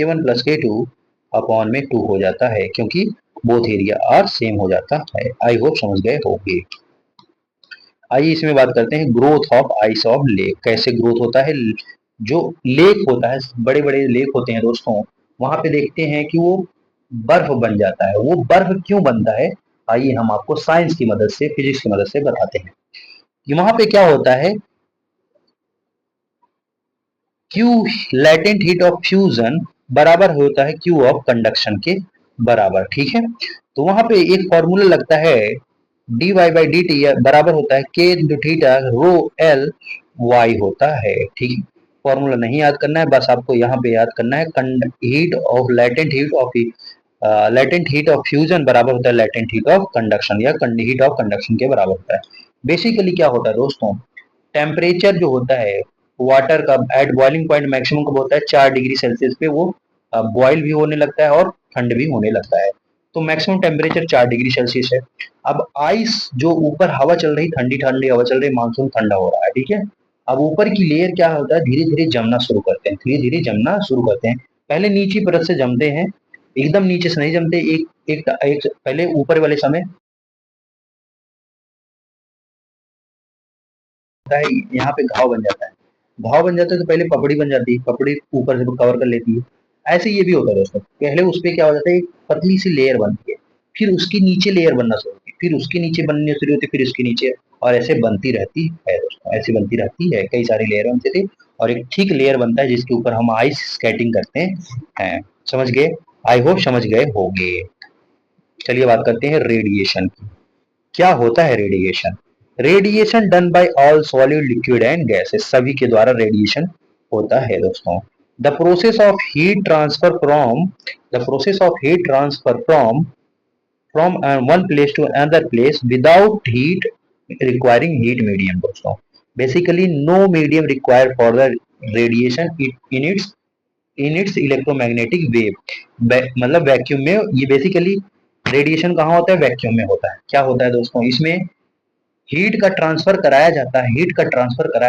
one plus K two upon में टू हो जाता है, क्योंकि बोथ एरिया आर सेम हो जाता है। आई होप समझ गए होंगे। आइए इसमें बात करते हैं growth of ice of lake, कैसे ग्रोथ होता है। जो लेक होता है, बड़े बड़े लेक होते हैं दोस्तों, वहां पे देखते हैं कि वो बर्फ बन जाता है। वो बर्फ क्यों बनता है, आइए हम आपको साइंस की मदद से, फिजिक्स की मदद से बताते हैं कि वहां पे क्या होता है। Q latent heat of fusion बराबर होता है क्यू ऑफ कंडक्शन के बराबर, ठीक है। तो वहां पे एक फॉर्मूला लगता है D Y by D T बराबर होता है K into theta rho L Y होता है। ठीक, फॉर्मूला नहीं याद करना है, बस आपको यहाँ पे याद करना है heat of latent heat of fusion बराबर होता है लेटेंट हीट ऑफ कंडक्शन या हीट ऑफ कंडक्शन के बराबर होता है। बेसिकली क्या होता है दोस्तों, टेम्परेचर जो होता है वाटर का एट बॉइलिंग पॉइंट मैक्सिमम कब होता है 4 डिग्री सेल्सियस पे वो बॉयल भी होने लगता है और ठंड भी होने लगता है। तो मैक्सिमम टेम्परेचर 4 डिग्री सेल्सियस है। अब आइस जो ऊपर हवा चल रही, ठंडी ठंडी हवा चल रही, मानसून ठंडा हो रहा है, ठीक है। अब ऊपर की लेयर क्या होता है, धीरे धीरे जमना शुरू करते हैं, धीरे धीरे जमना शुरू करते हैं। पहले नीचे परत से जमते हैं, एकदम नीचे से नहीं जमते, एक पहले ऊपर वाले समय होता है, यहाँ पे घाव बन जाता है। घाव बन जाता है तो पहले पपड़ी बन जाती है, पपड़ी ऊपर से कवर कर लेती है। ऐसे ये भी होता है दोस्तों, पहले उस पे क्या हो जाता है, एक पतली सी लेयर बनती है, फिर उसके नीचे लेयर बनना शुरू होती है, फिर उसके नीचे बननी शुरू होती है, फिर उसके नीचे, और ऐसे बनती रहती है दोस्तों, ऐसे बनती रहती है, कई सारी लेयर बनती थी और एक ठीक लेयर बनता है जिसके ऊपर हम आइस स्केटिंग करते हैं। समझ गए? आई होप समझ गए होंगे। चलिए बात करते हैं रेडिएशन की। क्या होता है radiation? Radiation done by all solid liquid and gases, सभी के द्वारा रेडिएशन होता है दोस्तों। The process of heat transfer from the process of heat transfer from one place to another place without heat requiring heat medium दोस्तों। Basically no medium required for the radiation in its electromagnetic wave. मतलब वैक्यूम में ये बेसिकली रेडिएशन कहाँ होता है, वैक्यूम में होता है। क्या होता है दोस्तों, इसमें हीट का ट्रांसफर कराया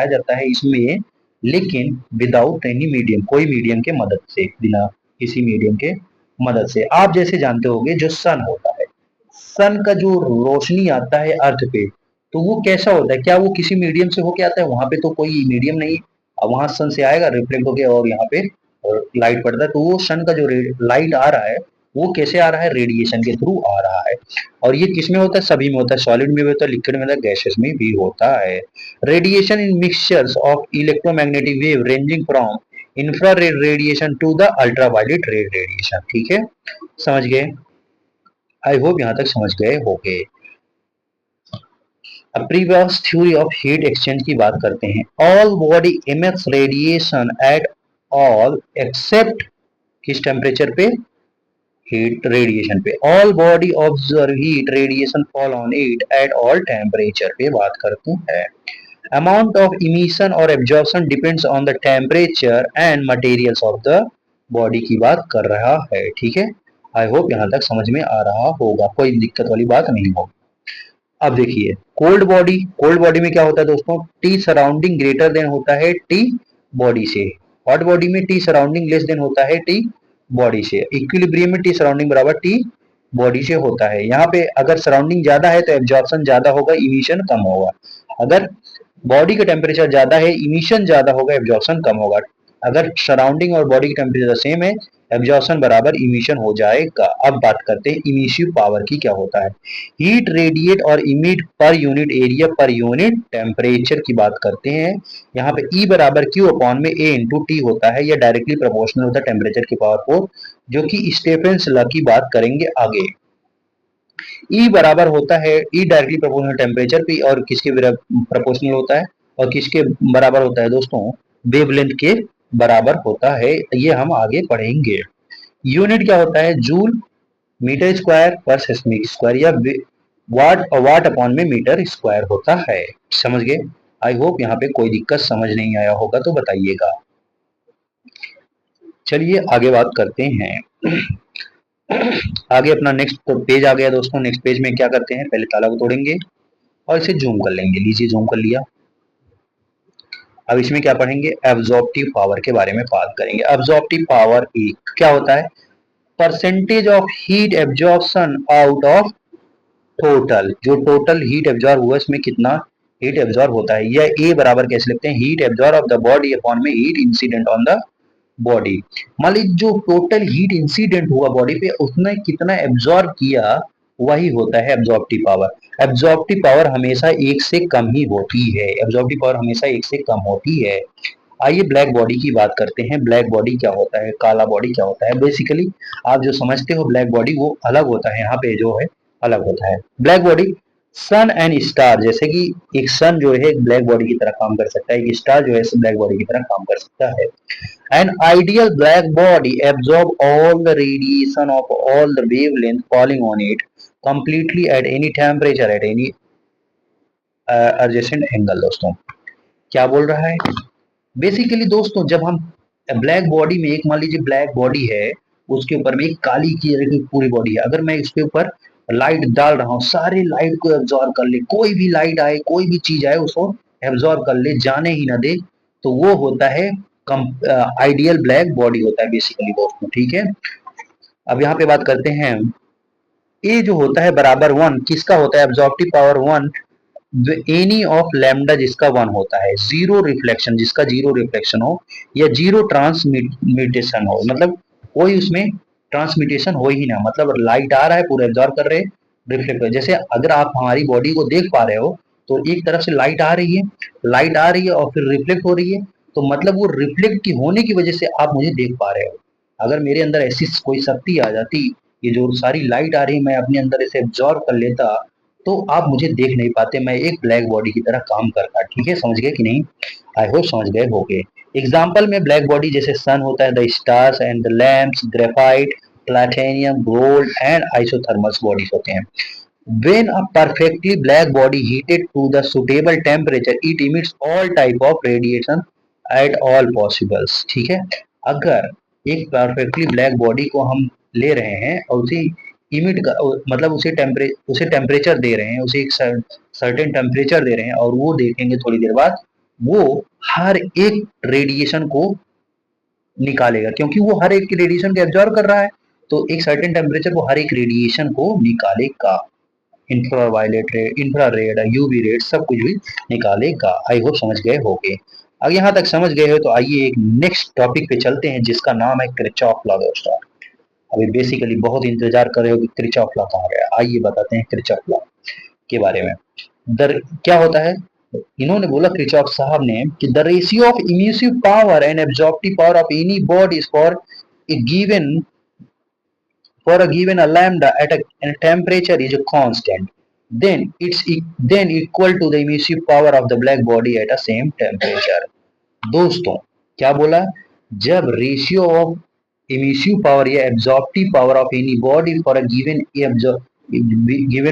जाता है इसमें, लेकिन विदाउट एनी मीडियम, कोई मीडियम के मदद से, बिना किसी मीडियम के मदद से। आप जैसे जानते होंगे जो सन होता है, सन का जो रोशनी आता है अर्थ पे, तो वो कैसा होता है, क्या वो किसी मीडियम से होके आता है? वहां पे तो कोई मीडियम नहीं, अब वहां सन से आएगा रिफ्लेक्ट होके और यहाँ पे लाइट पड़ता है, तो वो सन का जो लाइट आ रहा है वो कैसे आ रहा है, रेडिएशन के थ्रू आ रहा है। और ये किसमें होता है, सभी में होता है, सॉलिड में भी होता है, लिक्विड में होता है, गैसेस में भी होता है। Radiation in mixtures of electromagnetic wave ranging from infrared radiation to the ultraviolet radiation. ठीक है, समझ गए? आई होप यहाँ तक समझ गए होंगे। अब previous theory of heat exchange की बात करते हैं। All body emits radiation at all except किस टेम्परेचर पे, हीट रेडिएशन पे। All body observe heat radiation fall on it at all temperature पे बात करते हैं। अमाउंट ऑफ इमिशन और absorption depends on the temperature and materials of the body की बात कर रहा है। ठीक है, आई होप यहाँ तक समझ में आ रहा होगा, कोई दिक्कत वाली बात नहीं होगी। अब देखिए कोल्ड बॉडी में क्या होता है दोस्तों, टी सराउंडिंग ग्रेटर देन होता है टी बॉडी से। हॉट बॉडी में टी सराउंडिंग लेस देन होता है टी बॉडी से। इक्विलिब्रियम में टी सराउंडिंग बराबर टी बॉडी से होता है। यहाँ पे अगर सराउंडिंग ज्यादा है तो एब्जॉर्प्शन ज्यादा होगा, इमिशन कम होगा। अगर बॉडी का टेम्परेचर ज्यादा है, इमिशन ज्यादा होगा, एब्जॉर्प्शन कम होगा। अगर सराउंडिंग और बॉडी की टेम्परेचर सेम है, एब्जॉर्प्शन बराबर इमिशन हो जाएगा। अब बात करते हैं इमिसिव पावर की, क्या होता है। हीट रेडिएट और इमिट पर unit area per unit temperature की बात करते हैं। यहाँ पे E बराबर Q अपॉन में A इंटू टी होता है, यह डायरेक्टली प्रोपोर्शनल होता है टेम्परेचर की पावर को, जो कि स्टेफेंस लॉ की बात करेंगे आगे। E बराबर होता है, E डायरेक्टली प्रोपोर्शनल टेम्परेचर पे, और किसके प्रोपोर्शनल होता है, और किसके बराबर होता है दोस्तों, वेवलेंथ के बराबर होता है। ये हम आगे पढ़ेंगे। यूनिट क्या होता है, जूल मीटर स्क्वायर पर सेस्मिक स्क्वायर, या वाट अपॉन में मीटर स्क्वायर होता है। समझ गए? आई होप यहाँ पे कोई दिक्कत समझ नहीं आया होगा तो बताइएगा। चलिए आगे बात करते हैं। आगे अपना नेक्स्ट पेज आ गया दोस्तों। नेक्स्ट पेज में क्या करते हैं, पहले ताला को तोड़ेंगे और इसे जूम कर लेंगे। लीजिए जूम कर लिया। अब इसमें क्या पढ़ेंगे, एब्जॉर्प्टिव पावर के बारे में बात करेंगे। एब्जॉर्प्टिव पावर एक क्या होता है, percentage of heat absorption out of total, जो टोटल हीट एब्जॉर्ब हुआ इसमें कितना हीट एब्जॉर्ब होता है। यह ए बराबर कैसे लिखते हैं, heat absorb of the body upon में heat incident on the body. मान लीजिए जो टोटल हीट इंसिडेंट हुआ बॉडी पे, उसने कितना एब्जॉर्ब किया, वही होता है एब्जॉर्प्टिव पावर। एब्जॉर्प्टिव पावर हमेशा एक से कम ही होती है, एब्जॉर्प्टिव पावर हमेशा एक से कम होती है। आइए ब्लैक बॉडी की बात करते हैं। ब्लैक बॉडी क्या होता है, काला बॉडी क्या होता है। बेसिकली आप जो समझते हो ब्लैक बॉडी वो अलग होता है, यहाँ पे जो है अलग होता है। Black body sun and star, जैसे कि एक सन जो है एक ब्लैक बॉडी की तरह काम कर सकता है, एक स्टार जो है ब्लैक बॉडी की तरह काम कर सकता है। An ideal black body absorbs all the radiation of all the wavelength falling on it completely at any temperature at any adjacent angle। दोस्तों क्या बोल रहा है बेसिकली दोस्तों, जब हम ब्लैक बॉडी में, एक मान लीजिए ब्लैक बॉडी है, उसके ऊपर में एक काली की पूरी बॉडी है, अगर मैं इसके ऊपर लाइट डाल रहा हूँ, सारे लाइट को एब्जॉर्ब कर ले, कोई भी लाइट आए, कोई भी चीज आए, उसको एब्जॉर्ब कर ले, जाने ही ना दे, तो वो होता है आइडियल ब्लैक बॉडी होता है बेसिकली दोस्तों। ठीक है, अब यहाँ पे बात करते हैं, ए जो होता है बराबर वन किसका होता है, absorptive power one, any of lambda जिसका वन होता है, जीरो रिफ्लेक्शन जिसका जीरो रिफ्लेक्शन हो, या जीरो ट्रांसमिटेशन हो, मतलब कोई उसमें ट्रांसमिटेशन हो ही ना, मतलब लाइट आ रहा है पूरा एब्जॉर्ब कर रहे, रिफ्लेक्ट, जैसे अगर आप हमारी बॉडी को देख पा रहे हो, तो एक तरफ से लाइट आ रही है, लाइट आ रही है और फिर रिफ्लेक्ट हो रही है, तो मतलब वो रिफ्लेक्ट की होने की वजह से आप मुझे देख पा रहे हो। अगर मेरे अंदर ऐसी कोई शक्ति आ जाती, ये जो सारी लाइट आ रही है मैं अपने अंदर इसे एब्जॉर्ब कर लेता, तो आप मुझे देख नहीं पाते, मैं एक ब्लैक बॉडी की तरह काम करता। ठीक है, समझ गए कि नहीं? आई होप समझ गए होंगे। एग्जाम्पल में ब्लैक बॉडी जैसे सन होता है, the stars and the lamps, graphite, platinum, gold and isotherms bodies होते हैं। When a perfectly black body heated to the suitable temperature, it emits all type of radiation at all possibles। ठीक है, अगर एक परफेक्टली ब्लैक बॉडी को हम ले रहे हैं और उसे इमिट मतलब उसे टेम्परेचर दे रहे हैं, उसे एक सर्टेन टेम्परेचर दे रहे हैं, और वो देखेंगे थोड़ी देर बाद वो हर एक रेडिएशन को निकालेगा, क्योंकि वो हर एक रेडिएशन को एब्जॉर्ब कर रहा है, तो एक सर्टेन टेम्परेचर वो हर एक रेडिएशन को निकालेगा, इंफ्रावायलेट रे, इंफ्रारेड, यूवी रेड, सब कुछ भी निकालेगा। आई होप समझ गए होंगे। अब यहाँ तक समझ गए हो तो आइए एक नेक्स्ट टॉपिक पे चलते हैं जिसका नाम है किरचॉफ लॉ दोस्तों। अभी बेसिकली बहुत इंतजार कर रहे हो कि किरचॉफ लॉ कहाँ गया, आइए बताते हैं किरचॉफ लॉ के बारे में। दर क्या होता है, इन्होंने बोला किरचॉफ साहब ने कि the ratio of emissive power and absorptive power of any body is for a given for a given a lambda at a temperature is a constant, then equal to the emissive power of the black body at a same temperature। दोस्तों क्या बोला, जब रेशियो ऑफ इमिसिव पावर या absorptive power of any body for a given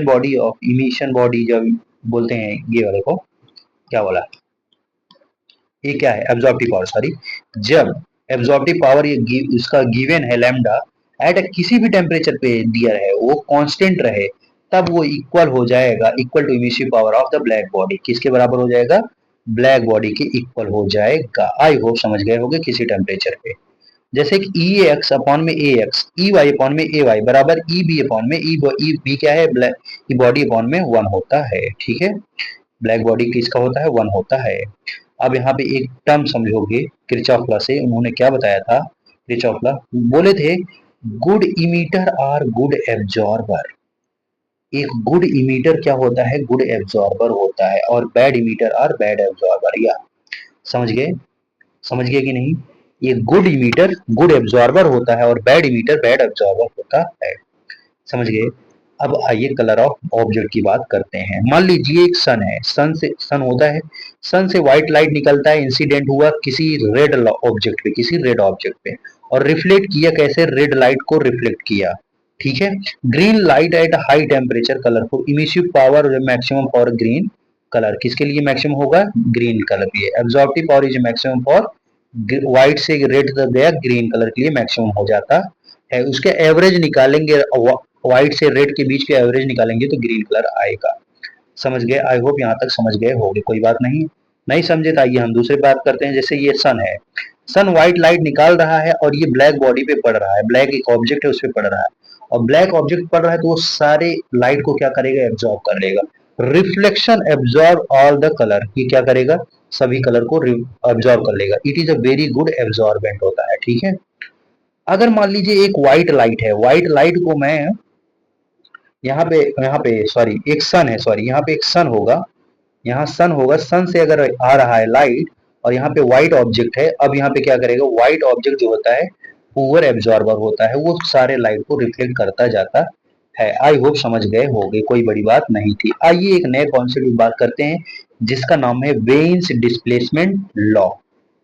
body of emission body, जब बोलते हैं ये वाले को, क्या बोला, ये क्या है एब्जॉर्प्टिव पावर, सॉरी, जब एब्जॉर्प्टिव पावर ये इसका गिवन है लैम्डा, एट किसी भी टेम्परेचर पे दिया है वो कांस्टेंट रहे, तब वो इक्वल हो जाएगा, equal to emissive power of the black body, किसके बराबर हो जाएगा, ब्लैक बॉडी के इक्वल हो जाएगा। आई होप समझ गए होंगे किसी टेम्परेचर पे, जैसे कि ई एक्स अपॉन में ए एक्स, ई वाई अपॉन में ए वाई बराबर ई बी अपॉन में ई बी, क्या है ब्लैक बॉडी अपॉन में वन होता है। ठीक है, ब्लैक बॉडी किसका होता है, वन होता है। अब यहाँ पे एक टर्म समझोगे किरचॉफ लॉ से, उन्होंने क्या बताया था, किरचॉफ लॉ बोले थे good emitter are good absorber. एक गुड इमीटर क्या होता है, गुड एब्जॉर्बर होता है, और bad emitter are bad absorber. या समझ गए, समझ गए कि नहीं? ये गुड इमीटर गुड एब्जॉर्बर होता है और बैड इमीटर बैड एब्जॉर्बर होता है। समझ गए? अब आइए कलर ऑफ ऑब्जेक्ट की बात करते हैं। मान लीजिए एक सन है, सन होता है, सन से व्हाइट लाइट निकलता है, इंसिडेंट हुआ किसी रेड ऑब्जेक्ट पे, किसी रेड ऑब्जेक्ट पे, और रिफ्लेक्ट किया, कैसे, रेड लाइट को रिफ्लेक्ट किया। ठीक है, green light at high temperature colourful, emissive power maximum for green colour, किसके लिए मैक्सिमम होगा, ग्रीन कलर के लिए। Absorptive power is maximum for white से रेड तक गया, ग्रीन कलर के लिए मैक्सिमम हो जाता है। उसके एवरेज निकालेंगे, व्हाइट से रेड के बीच के एवरेज निकालेंगे तो ग्रीन कलर आएगा। समझ गए? आई होप यहाँ तक समझ गए होंगे, कोई बात नहीं, नहीं समझे तो आइए हम दूसरी बात करते हैं। जैसे ये सन है, सन व्हाइट लाइट निकाल रहा है और ये ब्लैक बॉडी पे पड़ रहा है, ब्लैक एक ऑब्जेक्ट है उस पर पड़ रहा है, और ब्लैक ऑब्जेक्ट पड़ रहा है तो वो सारे लाइट को क्या करेगा, एब्जॉर्ब कर लेगा। Reflection absorb all the colour, ये क्या करेगा, सभी कलर को एब्जॉर्ब कर लेगा। It is a very good absorbent होता है। ठीक है, अगर मान लीजिए एक व्हाइट लाइट है, व्हाइट लाइट को मैं यहाँ पे सॉरी एक सन है, सॉरी यहाँ पे एक सन होगा, यहाँ सन होगा, सन से अगर आ रहा है लाइट और यहाँ पे व्हाइट ऑब्जेक्ट है, अब यहाँ पे क्या करेगा, व्हाइट ऑब्जेक्ट जो होता है पुअर एब्जॉर्बर होता है, वो सारे लाइट को रिफ्लेक्ट करता जाता है। आई होप समझ गए होंगे, कोई बड़ी बात नहीं थी। आइए एक नए कॉन्सेप्ट की बात करते हैं जिसका नाम है veins displacement law.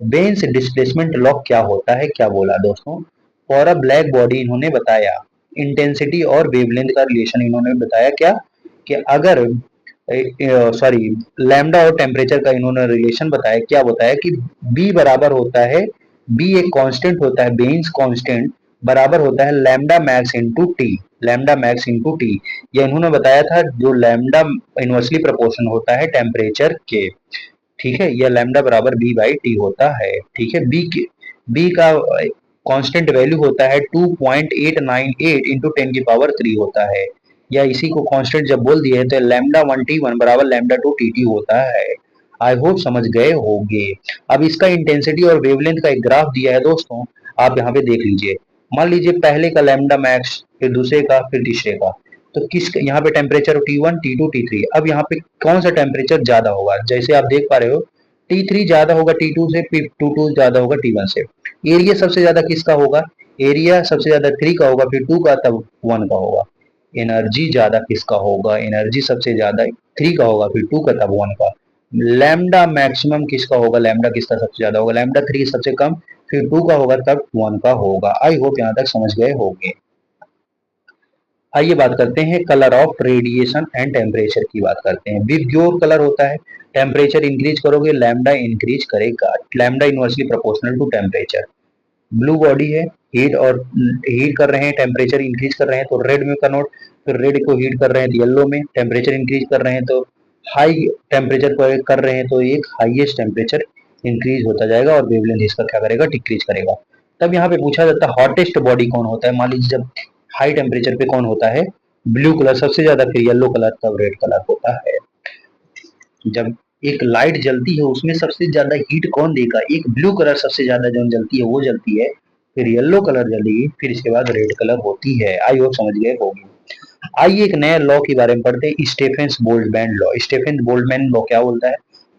Veins displacement law क्या होता है, क्या बोला दोस्तों? फॉर अ ब्लैक बॉडी इन्होंने बताया इंटेंसिटी और वेवलेंथ का रिलेशन इन्होंने बताया क्या, कि अगर सॉरी लैम्डा और टेम्परेचर का इन्होंने रिलेशन बताया, क्या बताया कि बी बराबर होता है, बी एक कांस्टेंट होता है, बेन्स कांस्टेंट बराबर होता है lambda max into T, lambda max into T. ये इन्होंने बताया था जो लैम्डा इनवर्सली प्रोपोर्शन होता है टेम्परेचर के, ठीक है, यह लैम्डा बराबर बी बाई टी होता है, ठीक है। बी का कांस्टेंट वैल्यू होता है 2.898 इंटू 10 की पावर 3 होता है, या इसी को कांस्टेंट जब बोल दिए तो लैम्डा 1 T1 बराबर लैम्डा 2 TT होता है। आई होप समझ गए होंगे। अब इसका इंटेंसिटी और वेवलेंथ का एक ग्राफ दिया है दोस्तों, आप यहाँ पे देख लीजिए। मान लीजिए पहले का लैम्डा मैक्स, फिर दूसरे का, फिर तीसरे का, तो किस यहाँ पे टेम्परेचर T1 T2 T3, अब यहाँ पे कौन सा टेम्परेचर ज्यादा होगा? जैसे आप देख पा रहे हो T3 ज्यादा होगा T2 से, फिर T2 ज्यादा होगा T1 से। एरिया सबसे ज्यादा किसका होगा? एरिया सबसे ज्यादा 3 का होगा, फिर 2 का, तब 1 का होगा। एनर्जी ज्यादा किसका होगा? एनर्जी सबसे ज्यादा 3 का होगा, फिर 2 का, तब 1 का। लैम्डा मैक्सिमम किसका होगा? लैम्डा किसका सबसे ज्यादा होगा? लैम्डा 3 सबसे कम, फिर 2 का होगा, तब 1 का होगा। आई होप यहाँ तक समझ गए होंगे। आइए बात करते हैं colour of radiation and temperature की बात करते हैं। विबग्योर कलर होता है, टेम्परेचर इंक्रीज करोगे लैम्डा इंक्रीज करेगा, lambda inversely proportional to temperature. Blue body है, हीट और हीट कर रहे हैं, टेम्परेचर इंक्रीज कर रहे हैं तो रेड में कन्वर्ट, फिर रेड को हीट कर रहे हैं तो येलो में, टेम्परेचर इंक्रीज कर रहे हैं तो हाई टेम्परेचर पर कर रहे हैं तो एक हाईएस्ट टेम्परेचर इंक्रीज होता जाएगा और वेवलेंथ इसका क्या करेगा? डिक्रीज करेगा। तब यहाँ पे पूछा जाता है हॉटेस्ट बॉडी कौन होता है? मान लीजिए जब हाई टेम्परेचर पे कौन होता है? ब्लू कलर सबसे ज्यादा, फिर येलो कलर, तब रेड कलर होता है। जब एक लाइट जलती है उसमें सबसे ज्यादा हीट कौन देगा? एक ब्लू कलर सबसे ज्यादा जो जलती है वो जलती है, फिर येलो कलर जलेगी, फिर इसके बाद रेड कलर होती है। आई होप समझ गए होंगे। आइए एक नए लॉ के बारे में पढ़ते हैं, Stephens Boltzmann law. Stephens Boltzmann law क्या बोलता है?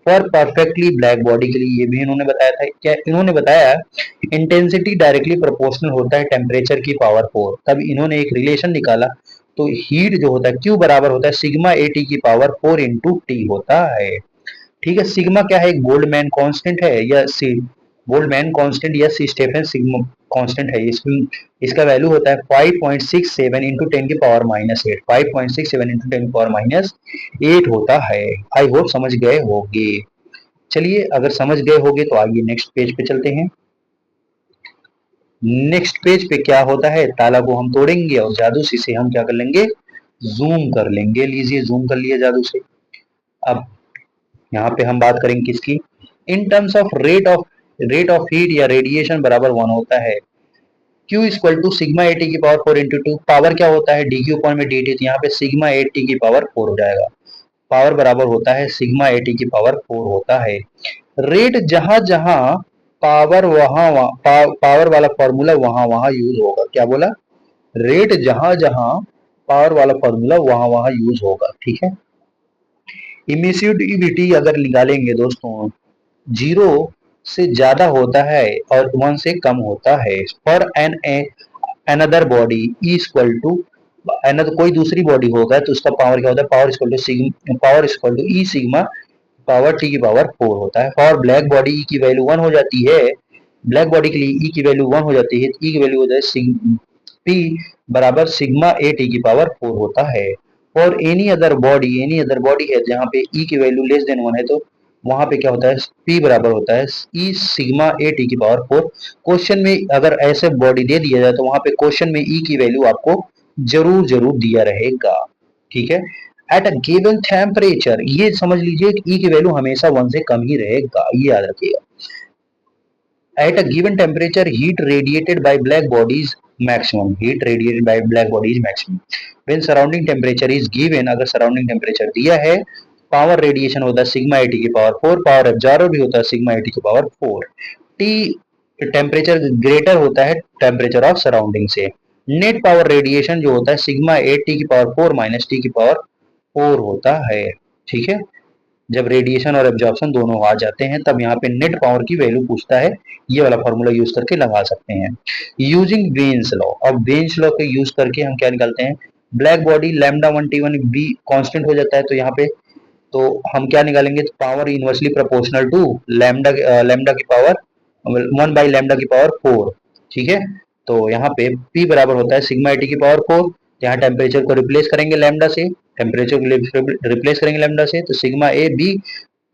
फॉर परफेक्टली ब्लैक बॉडी के लिए, ये भी इन्होंने बताया था, क्या इन्होंने बताया? इंटेंसिटी डायरेक्टली प्रोपोर्शनल होता है टेम्परेचर की पावर 4। तब इन्होंने एक रिलेशन निकाला, तो हीट जो होता है क्यू बराबर होता है सिग्मा ए टी की पावर 4 इंटू टी होता है, ठीक है। सिग्मा क्या है? एक बोल्ट्जमैन कांस्टेंट है, या सी बोल्ट्जमैन कांस्टेंट या सी स्टेफन सिग्मा कांस्टेंट है। इसका वैल्यू होता है 5.67 इंटू 10 की पावर -8, 5.67 इंटू 10 की पावर -8 होता है। आई होप समझ गए होंगे। चलिए अगर समझ गए होंगे तो आइए नेक्स्ट पेज पे चलते हैं। नेक्स्ट पेज पे क्या होता है? ताला को हम तोड़ेंगे और जादू से हम क्या कर लेंगे? जूम कर लेंगे। लीजिए जूम कर लिया जादू से। अब यहाँ पे हम बात करेंगे किसकी? In terms of rate of heat या रेडिएशन बराबर 1 होता है। Q equal to sigma A T की पावर 4 इंटू 2। पावर क्या होता है? डी क्यू अपॉन में डी टी, तो यहाँ पे सिग्मा ए टी की पावर 4 हो जाएगा। पावर बराबर होता है सिग्मा ए टी की पावर 4 होता है। रेट जहां जहां पावर पावर वाला फॉर्मूला वहां वहां यूज होगा। क्या बोला? रेट जहां जहां पावर वाला फॉर्मूला वहां वहां यूज होगा, ठीक है। इमिसिविटी अगर निकालेंगे दोस्तों, 0 से ज्यादा होता है और 1 से कम होता है। For an another body equal to, another कोई दूसरी बॉडी होगा तो उसका पावर क्या होता है? Power equal to E sigma power T की पावर 4 होता है। फॉर ब्लैक बॉडी ई की वैल्यू 1 हो जाती है, ब्लैक बॉडी के लिए ई की वैल्यू 1 हो जाती है, ई की वैल्यू हो जाए पी बराबर सिग्मा ए टी की पावर 4 होता है। और एनी अदर बॉडी है जहाँ पे ई की वैल्यू लेस देन 1 है, तो वहां पे क्या होता है? पी बराबर होता है ई सिग्मा ए टी की पावर 4। क्वेश्चन में अगर ऐसे बॉडी दे दिया जाए तो वहां पे क्वेश्चन में ई की वैल्यू आपको जरूर जरूर दिया रहेगा, ठीक है। एट अ गिवन टेम्परेचर, ये समझ लीजिए कि ई की वैल्यू हमेशा 1 से कम ही रहेगा, ये याद रखिएगा। At a given temperature, heat radiated by black bodies maximum. Heat radiated by black bodies maximum. When surrounding temperature is given, अगर surrounding temperature दिया है, पावर रेडिएशन होता है सिग्मा एटी की पावर 4, पावर एब्जॉर्ब भी होता है सिग्मा एटी की पावर 4। टी टेम्परेचर ग्रेटर होता है टेम्परेचर ऑफ सराउंडिंग से। नेट पावर रेडिएशन जो होता है सिग्मा एट टी की पावर 4 माइनस टी की पावर 4 होता है, ठीक है। जब रेडिएशन और एब्जॉर्प्शन दोनों आ जाते हैं तब यहाँ पे नेट पावर की वैल्यू पूछता है, ये वाला फॉर्मूला यूज करके लगा सकते हैं यूजिंग वेन्स लॉ। अब वेन्स लॉ के यूज करके हम क्या निकालते हैं? Black body lambda one T one be constant हो जाता है, तो यहाँ पे तो हम क्या निकालेंगे, power inversely proportional to lambda lambda की पावर 1/λ⁴। ठीक है, तो यहाँ पे P बराबर होता है सिग्मा एटी की पावर 4। यहाँ टेम्परेचर को रिप्लेस करेंगे लैम्डा से, टेम्परेचर को रिप्लेस करेंगे लैम्डा से, तो सिग्मा ए बी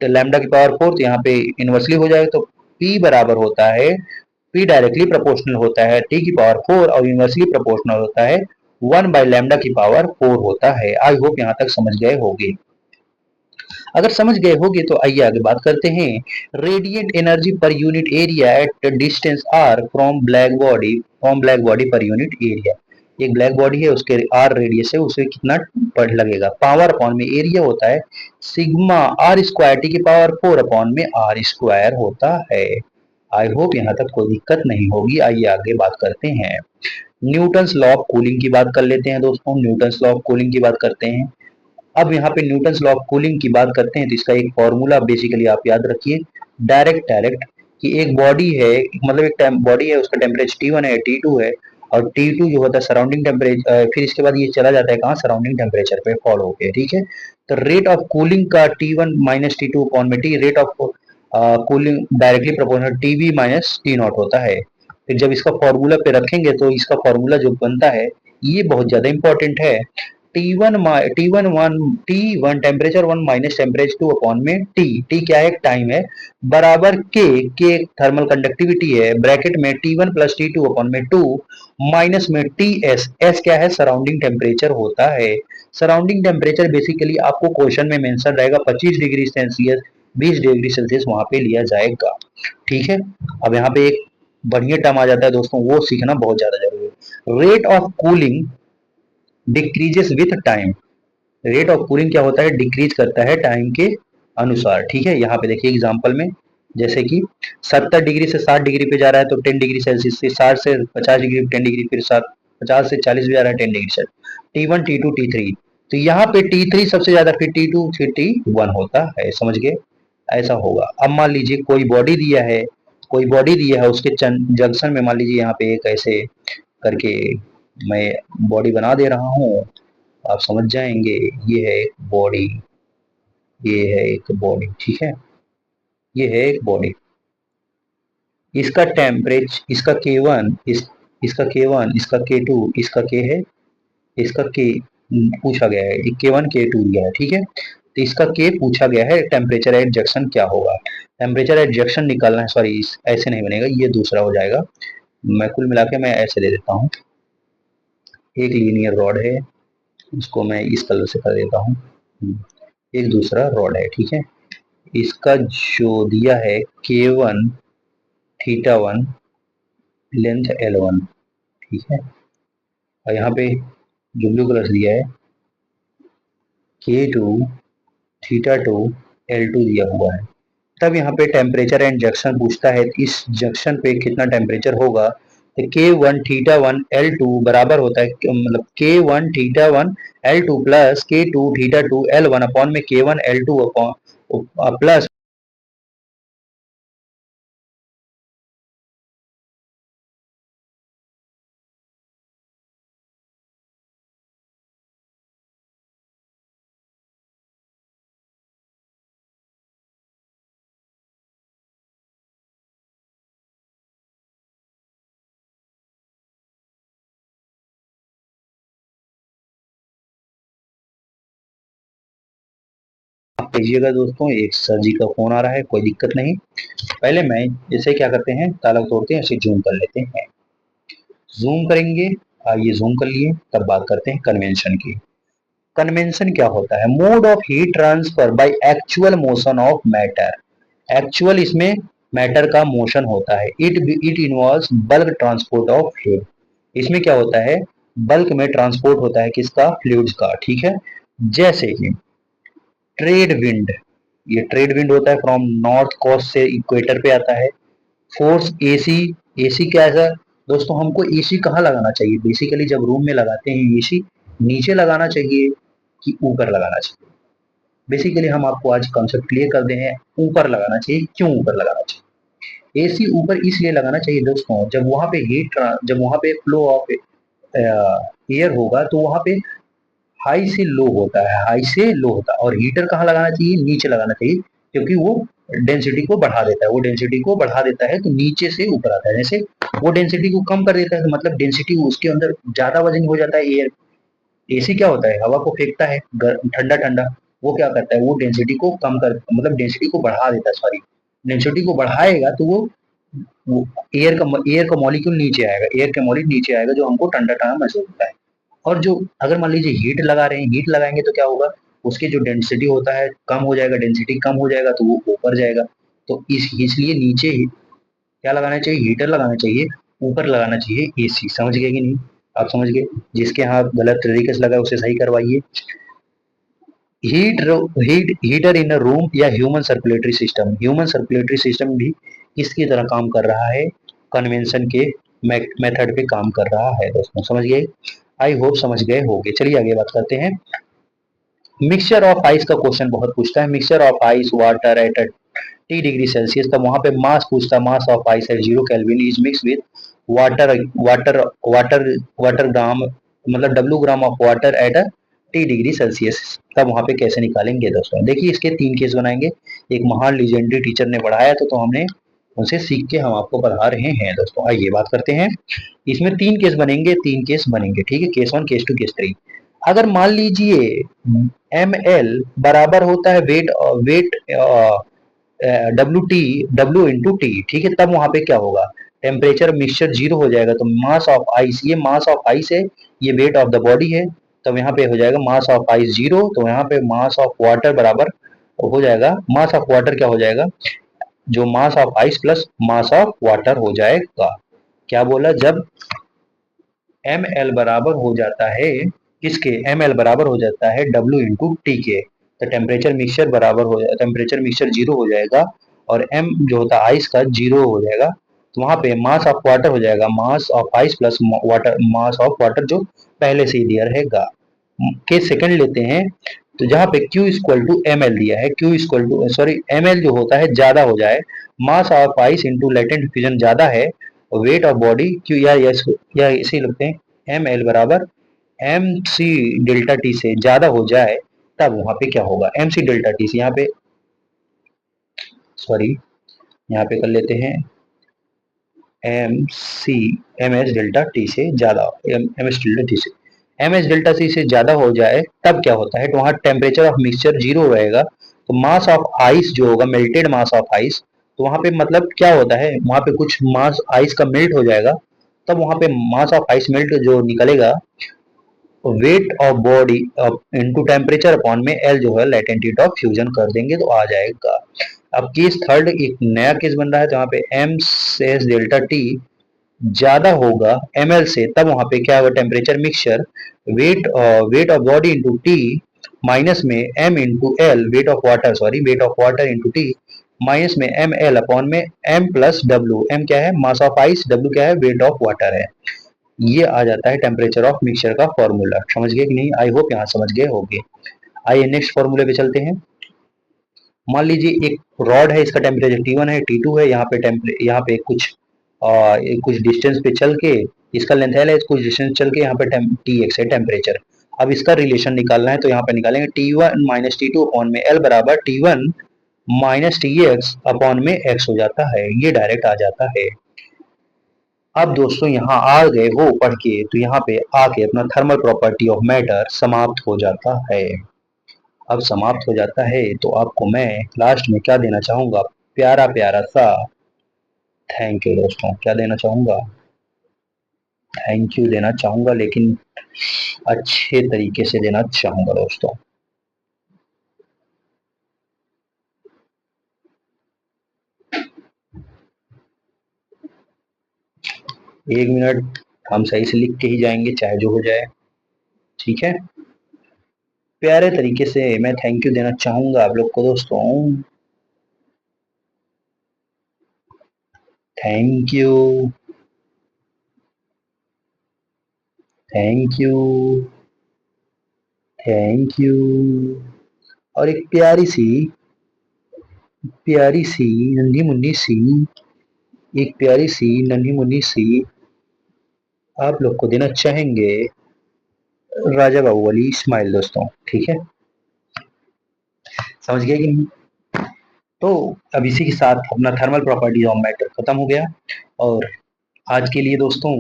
लैम्डा की पावर 4, तो यहाँ पे इनवर्सली हो जाएगा, तो P बराबर होता है, P डायरेक्टली प्रोपोर्शनल होता है T की पावर 4 और इनवर्सली प्रोपोर्शनल होता है 1/λ की पावर 4 होता है। आई होप यहाँ तक समझ गए होंगे। अगर समझ गए होगे तो आइए आगे बात करते हैं। Radiant energy per unit area at distance R from black body per unit area. एक ब्लैक बॉडी है, उसके आर रेडियस है, उसे कितना पढ़ लगेगा, पावर अपॉन में एरिया होता है सिग्मा आर स्क्वायर टी की पावर 4 अपॉन में आर स्क्वायर होता है। आई होप यहाँ तक कोई दिक्कत नहीं होगी। आइए आगे बात करते हैं। न्यूटन्स लॉ ऑफ कूलिंग की बात कर लेते हैं दोस्तों। न्यूटन्स लॉ ऑफ कूलिंग की बात करते हैं। अब यहाँ पे न्यूटन्स लॉ ऑफ कूलिंग की बात करते हैं, तो इसका एक फॉर्मूला बेसिकली आप याद रखिए, डायरेक्ट कि एक बॉडी है, मतलब एक बॉडी है, उसका टेम्परेचर T1 है, T2 है, और T2 जो होता है सराउंडिंग टेम्परेचर, फिर इसके बाद ये चला जाता है कहाँ, सराउंडिंग टेम्परेचर पे फॉल होके। ठीक है, तो रेट ऑफ कूलिंग का T1 माइनस T2 अपॉन में T, rate of cooling directly proportional TB minus T0 होता है। फिर जब इसका फॉर्मूला पे रखेंगे तो इसका फॉर्मूला जो बनता है ये बहुत ज्यादा इंपॉर्टेंट है। T1 temperature 1 minus temperature 2 upon में टी क्या है, टाइम है, बराबर के थर्मल कंडक्टिविटी है, ब्रैकेट में T1 प्लस T2 अपॉन में 2 माइनस में एस क्या है, सराउंडिंग टेम्परेचर होता है। सराउंडिंग टेम्परेचर बेसिकली आपको क्वेश्चन में मेंशन रहेगा 25 डिग्री सेल्सियस, 20 डिग्री सेल्सियस वहां पे लिया जाएगा। ठीक है, अब यहाँ पे एक बढ़िया टर्म आ जाता है दोस्तों, वो सीखना बहुत ज्यादा जरूरी है। Rate of cooling decreases with time. Rate of cooling क्या होता है, डिक्रीज करता है टाइम के अनुसार। ठीक है, यहाँ पे देखिए एग्जांपल में, जैसे कि 70 डिग्री से 60 डिग्री पे जा रहा है तो 10 डिग्री सेल्सियस से 60 से 50 डिग्री 10 डिग्री, फिर 50 से 40 भी जा रहा है 10 degree Celsius. T1 T2 T3, तो यहाँ पे T3 सबसे ज्यादा, फिर T2 फिर T1 होता है। समझ गए, ऐसा होगा। अब मान लीजिए कोई बॉडी दिया है, कोई बॉडी दिया है, उसके जंक्शन में मान लीजिए यहाँ पे एक ऐसे करके मैं बॉडी बना दे रहा हूँ, आप समझ जाएंगे। ये है एक बॉडी, ये है एक बॉडी। ठीक है, ये है एक बॉडी, इसका टेम्परेचर, इसका K1, इसका K1, इसका K2, इसका K है, इसका K पूछा गया है, K1 K2 दिया है। ठीक है, तो इसका K पूछा गया है, टेम्परेचर एट जंक्शन क्या होगा। टेम्परेचर एट जंक्शन निकालना है, सॉरी ऐसे नहीं बनेगा, ये दूसरा हो जाएगा। मैं कुल मिला के मैं ऐसे दे देता हूँ। एक लीनियर रॉड है, उसको मैं इस कलर से कर देता हूँ। एक दूसरा रॉड है। ठीक है, इसका जो दिया है K1 θ1 लेंथ L1। ठीक है, और यहाँ पे जो ब्लू कलर दिया है K2 θ2 L2 दिया हुआ है। तब यहाँ पे टेम्परेचर एंड जंक्शन पूछता है, इस जंक्शन पे कितना टेम्परेचर होगा, तो K1 θ1 L2 बराबर होता है, मतलब K1 θ1 L2 plus K2 θ2 L1 upon में K1 L2 अपॉन प्लस कीजिएगा दोस्तों, एक सर जी का फोन आ रहा है, कोई दिक्कत नहीं। पहले मैं इसे क्या करते हैं, ताला तोड़ते हैं, इसे जूम कर लेते हैं। जूम करेंगे, ये जूम कर लिए, तब बात करते हैं कन्वेंशन की। कन्वेंशन क्या होता है, mode of heat transfer by actual motion of matter. Actual इसमें मैटर का मोशन होता है। It involves bulk transport of fluid. इसमें क्या होता है, बल्क में ट्रांसपोर्ट होता है किसका, फ्लूइड्स का। ठीक है, जैसे कि ट्रेड विंड, ये ट्रेड विंड होता है फ्रॉम नॉर्थ कोस्ट से इक्वेटर पे आता है। फोर्स एसी, एसी क्या है दोस्तों, हमको एसी कहाँ लगाना चाहिए, बेसिकली जब रूम में लगाते हैं एसी, नीचे लगाना चाहिए कि ऊपर लगाना चाहिए। बेसिकली हम आपको आज कॉन्सेप्ट क्लियर कर दे हैं, ऊपर लगाना चाहिए। क्यों ऊपर लगाना चाहिए, एसी ऊपर इसलिए लगाना चाहिए दोस्तों, जब वहां पे जब वहां पे फ्लो ऑफ एयर होगा तो वहां पे हाई से लो होता है, हाई से लो होता है। और हीटर कहाँ लगाना चाहिए? नीचे लगाना चाहिए, क्योंकि वो डेंसिटी को बढ़ा देता है, वो डेंसिटी को बढ़ा देता है तो नीचे से ऊपर आता है। जैसे वो डेंसिटी को कम कर देता है तो मतलब डेंसिटी उसके अंदर ज्यादा वजन हो जाता है। एयर, एसी क्या होता है? हवा को फेंकता है ठंडा ठंडा। वो क्या करता है? वो डेंसिटी को कम कर, मतलब डेंसिटी को बढ़ा देता है, सॉरी, डेंसिटी को बढ़ाएगा तो वो एयर का मॉलिक्यूल नीचे आएगा, एयर का मॉलिक्यूल नीचे आएगा, जो हमको ठंडा ठंडा महसूस होता है। और जो अगर मान लीजिए हीट लगा रहे हैं, हीट लगाएंगे तो क्या होगा? उसकी जो डेंसिटी होता है कम हो जाएगा, डेंसिटी कम हो जाएगा तो वो ऊपर जाएगा। तो इसलिए नीचे क्या लगाना चाहिए? हीटर लगाना चाहिए। ऊपर लगाना चाहिए एसी। समझ गए कि नहीं? आप समझ गए? जिसके यहाँ गलत तरीके से लगा उसे सही करवाइए। Heat heater in a room या human circulatory system, human circulatory system भी इसकी तरह काम कर रहा है, कन्वेंशन के मेथड पे काम कर रहा है। दोस्तों समझ गए? आई होप समझ गए होंगे। चलिए आगे बात करते हैं। मिक्सचर ऑफ आइस का क्वेश्चन बहुत पूछता है। Mixture of ice water at T degree Celsius, तब वहां पे मास पूछता है। Mass of ice at 0 kelvin is mix with water, water water gram, मतलब W gram of water at T degree Celsius. तब वहां पे कैसे निकालेंगे? दोस्तों देखिए, इसके 3 केस बनाएंगे। एक महान लीजेंडरी टीचर ने पढ़ाया तो हमने उनसे सीख के हम आपको पढ़ा रहे हैं। दोस्तों आइए बात करते हैं। इसमें 3 केस बनेंगे, 3 केस बनेंगे, ठीक है? Case 1, case 2, case 3। अगर मान लीजिए एम एल बराबर होता है weight, weight W T, W into T, ठीक है? तब वहां पे क्या होगा? टेम्परेचर मिक्सचर 0 हो जाएगा। तो मास ऑफ आइस, ये मास ऑफ आइस है, ये वेट ऑफ द बॉडी है। तो यहाँ पे हो जाएगा मास ऑफ आइस 0, तो यहाँ पे मास ऑफ वाटर बराबर हो जाएगा, मास ऑफ वाटर क्या हो जाएगा? जो मास of ice plus mass of water हो जाएगा। क्या बोला? जब एम एल बराबर हो जाता है किसके? एम एल बराबर हो जाता है डब्ल्यू इंटू टी के, तो टेम्परेचर मिक्सचर बराबर हो जाएगा, टेम्परेचर मिक्सचर 0 हो जाएगा और एम जो होता है आइस का 0 हो जाएगा। तो वहां पे मास ऑफ वाटर हो जाएगा, मास of ice plus water, mass of water जो पहले से ही दिया रहेगा। के सेकंड लेते हैं। तो जहाँ पे Q equal to M L दिया है, Q equal to, sorry, M L जो होता है ज्यादा हो जाए, mass of ice into latent fusion ज्यादा है, वेट ऑफ बॉडी क्यू, या इसे लिखते हैं एम एल बराबर एम सी डेल्टा टी से ज्यादा हो जाए, तब वहां पे क्या होगा? एम सी डेल्टा टी से, यहाँ पे सॉरी, यहाँ पे कर लेते हैं M C, M S delta T से ज्यादा, एम एस डेल्टा टी से, एम एस डेल्टा टी से ज्यादा हो जाए तब क्या होता है? तो वहाँ टेम्परेचर ऑफ मिक्सचर 0 रहेगा। तो मास ऑफ आइस जो होगा, मेल्टेड मास ऑफ आइस, तो वहां पे मतलब क्या होता है? वहां पे कुछ मास आइस का मेल्ट हो जाएगा, तब वहां पे मास ऑफ आइस मेल्ट जो निकलेगा, wait of body into temperature upon में एल जो है लेटेंट हीट ऑफ फ्यूजन कर देंगे तो आ जाएगा। अब केस थर्ड, एक नया केस बन रहा है, तो यहाँ पे एम एस डेल्टा टी ज्यादा होगा एम एल से, तब वहां पे क्या होगा? Temperature mixture weight, weight of body into T minus में M into L, weight of water, sorry, weight of water into T minus में एम एल अपॉन में एम प्लस डब्ल्यू। एम क्या है? मास ऑफ आइस, डब्ल्यू क्या है? वेट ऑफ वाटर है। ये आ जाता है टेम्परेचर ऑफ मिक्सचर का फॉर्मूला। समझ गए कि नहीं? आई होप यहाँ समझ गए होंगे। आइए नेक्स्ट फॉर्मूले पे चलते हैं। मान लीजिए एक रॉड है, इसका टेम्परेचर T1 है, T2 है, यहाँ पे कुछ डिस्टेंस पे चल के, इसका लेंथ L है, कुछ डिस्टेंस चल के यहाँ पे Tx है टेम्परेचर। अब इसका रिलेशन निकालना है तो यहाँ पे निकालेंगे T1 माइनस T2 अपॉन में L बराबर T1 माइनस Tx अपॉन में x हो जाता है। ये डायरेक्ट आ जाता है। अब दोस्तों यहाँ आ गए हो पढ़ के, तो यहाँ पे आके अपना थर्मल प्रॉपर्टी ऑफ मैटर समाप्त हो जाता है। अब समाप्त हो जाता है तो आपको मैं लास्ट में क्या देना चाहूंगा? प्यारा प्यारा सा थैंक यू। दोस्तों क्या देना चाहूंगा? थैंक यू देना चाहूंगा, लेकिन अच्छे तरीके से देना चाहूंगा दोस्तों। एक मिनट, हम सही से लिख के ही जाएंगे चाहे जो हो जाए, ठीक है? प्यारे तरीके से मैं थैंक यू देना चाहूंगा आप लोग को दोस्तों। Thank you, thank you, thank you. और एक प्यारी सी नन्ही मुन्नी सी, एक प्यारी सी नन्ही मुन्नी सी आप लोग को देना चाहेंगे। राजा बाहुबली स्माइल दोस्तों, ठीक है, समझ गए कि नहीं? तो अब इसी के साथ अपना थर्मल प्रॉपर्टीज ऑफ मैटर खत्म हो गया। और आज के लिए दोस्तों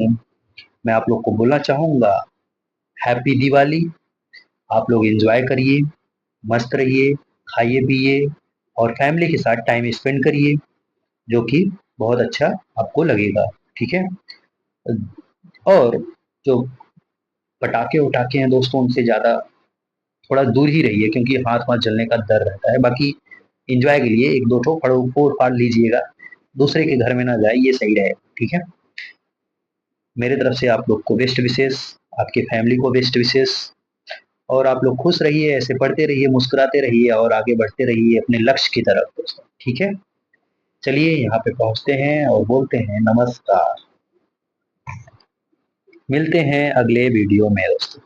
मैं आप लोग को बोलना चाहूंगा, हैप्पी दिवाली। आप लोग एंजॉय करिए, मस्त रहिए, खाइए पिए और फैमिली के साथ टाइम स्पेंड करिए, जो कि बहुत अच्छा आपको लगेगा, ठीक है। और जो पटाखे उठाके हैं दोस्तों, उनसे ज़्यादा थोड़ा दूर ही रहिए, क्योंकि हाथ वाथ जलने का डर रहता है। बाकी इंजॉय के लिए एक दो ठो फोड़ फाड़ लीजिएगा, दूसरे के घर में ना जाए, ये सही रहेगा, ठीक है। मेरे तरफ से आप लोग को बेस्ट विशेष, आपके फैमिली को बेस्ट विशेष। और आप लोग खुश रहिए, ऐसे पढ़ते रहिए, मुस्कुराते रहिए और आगे बढ़ते रहिए अपने लक्ष्य की तरफ दोस्तों, ठीक है। चलिए यहाँ पे पहुँचते हैं और बोलते हैं नमस्कार। मिलते हैं अगले वीडियो में दोस्तों।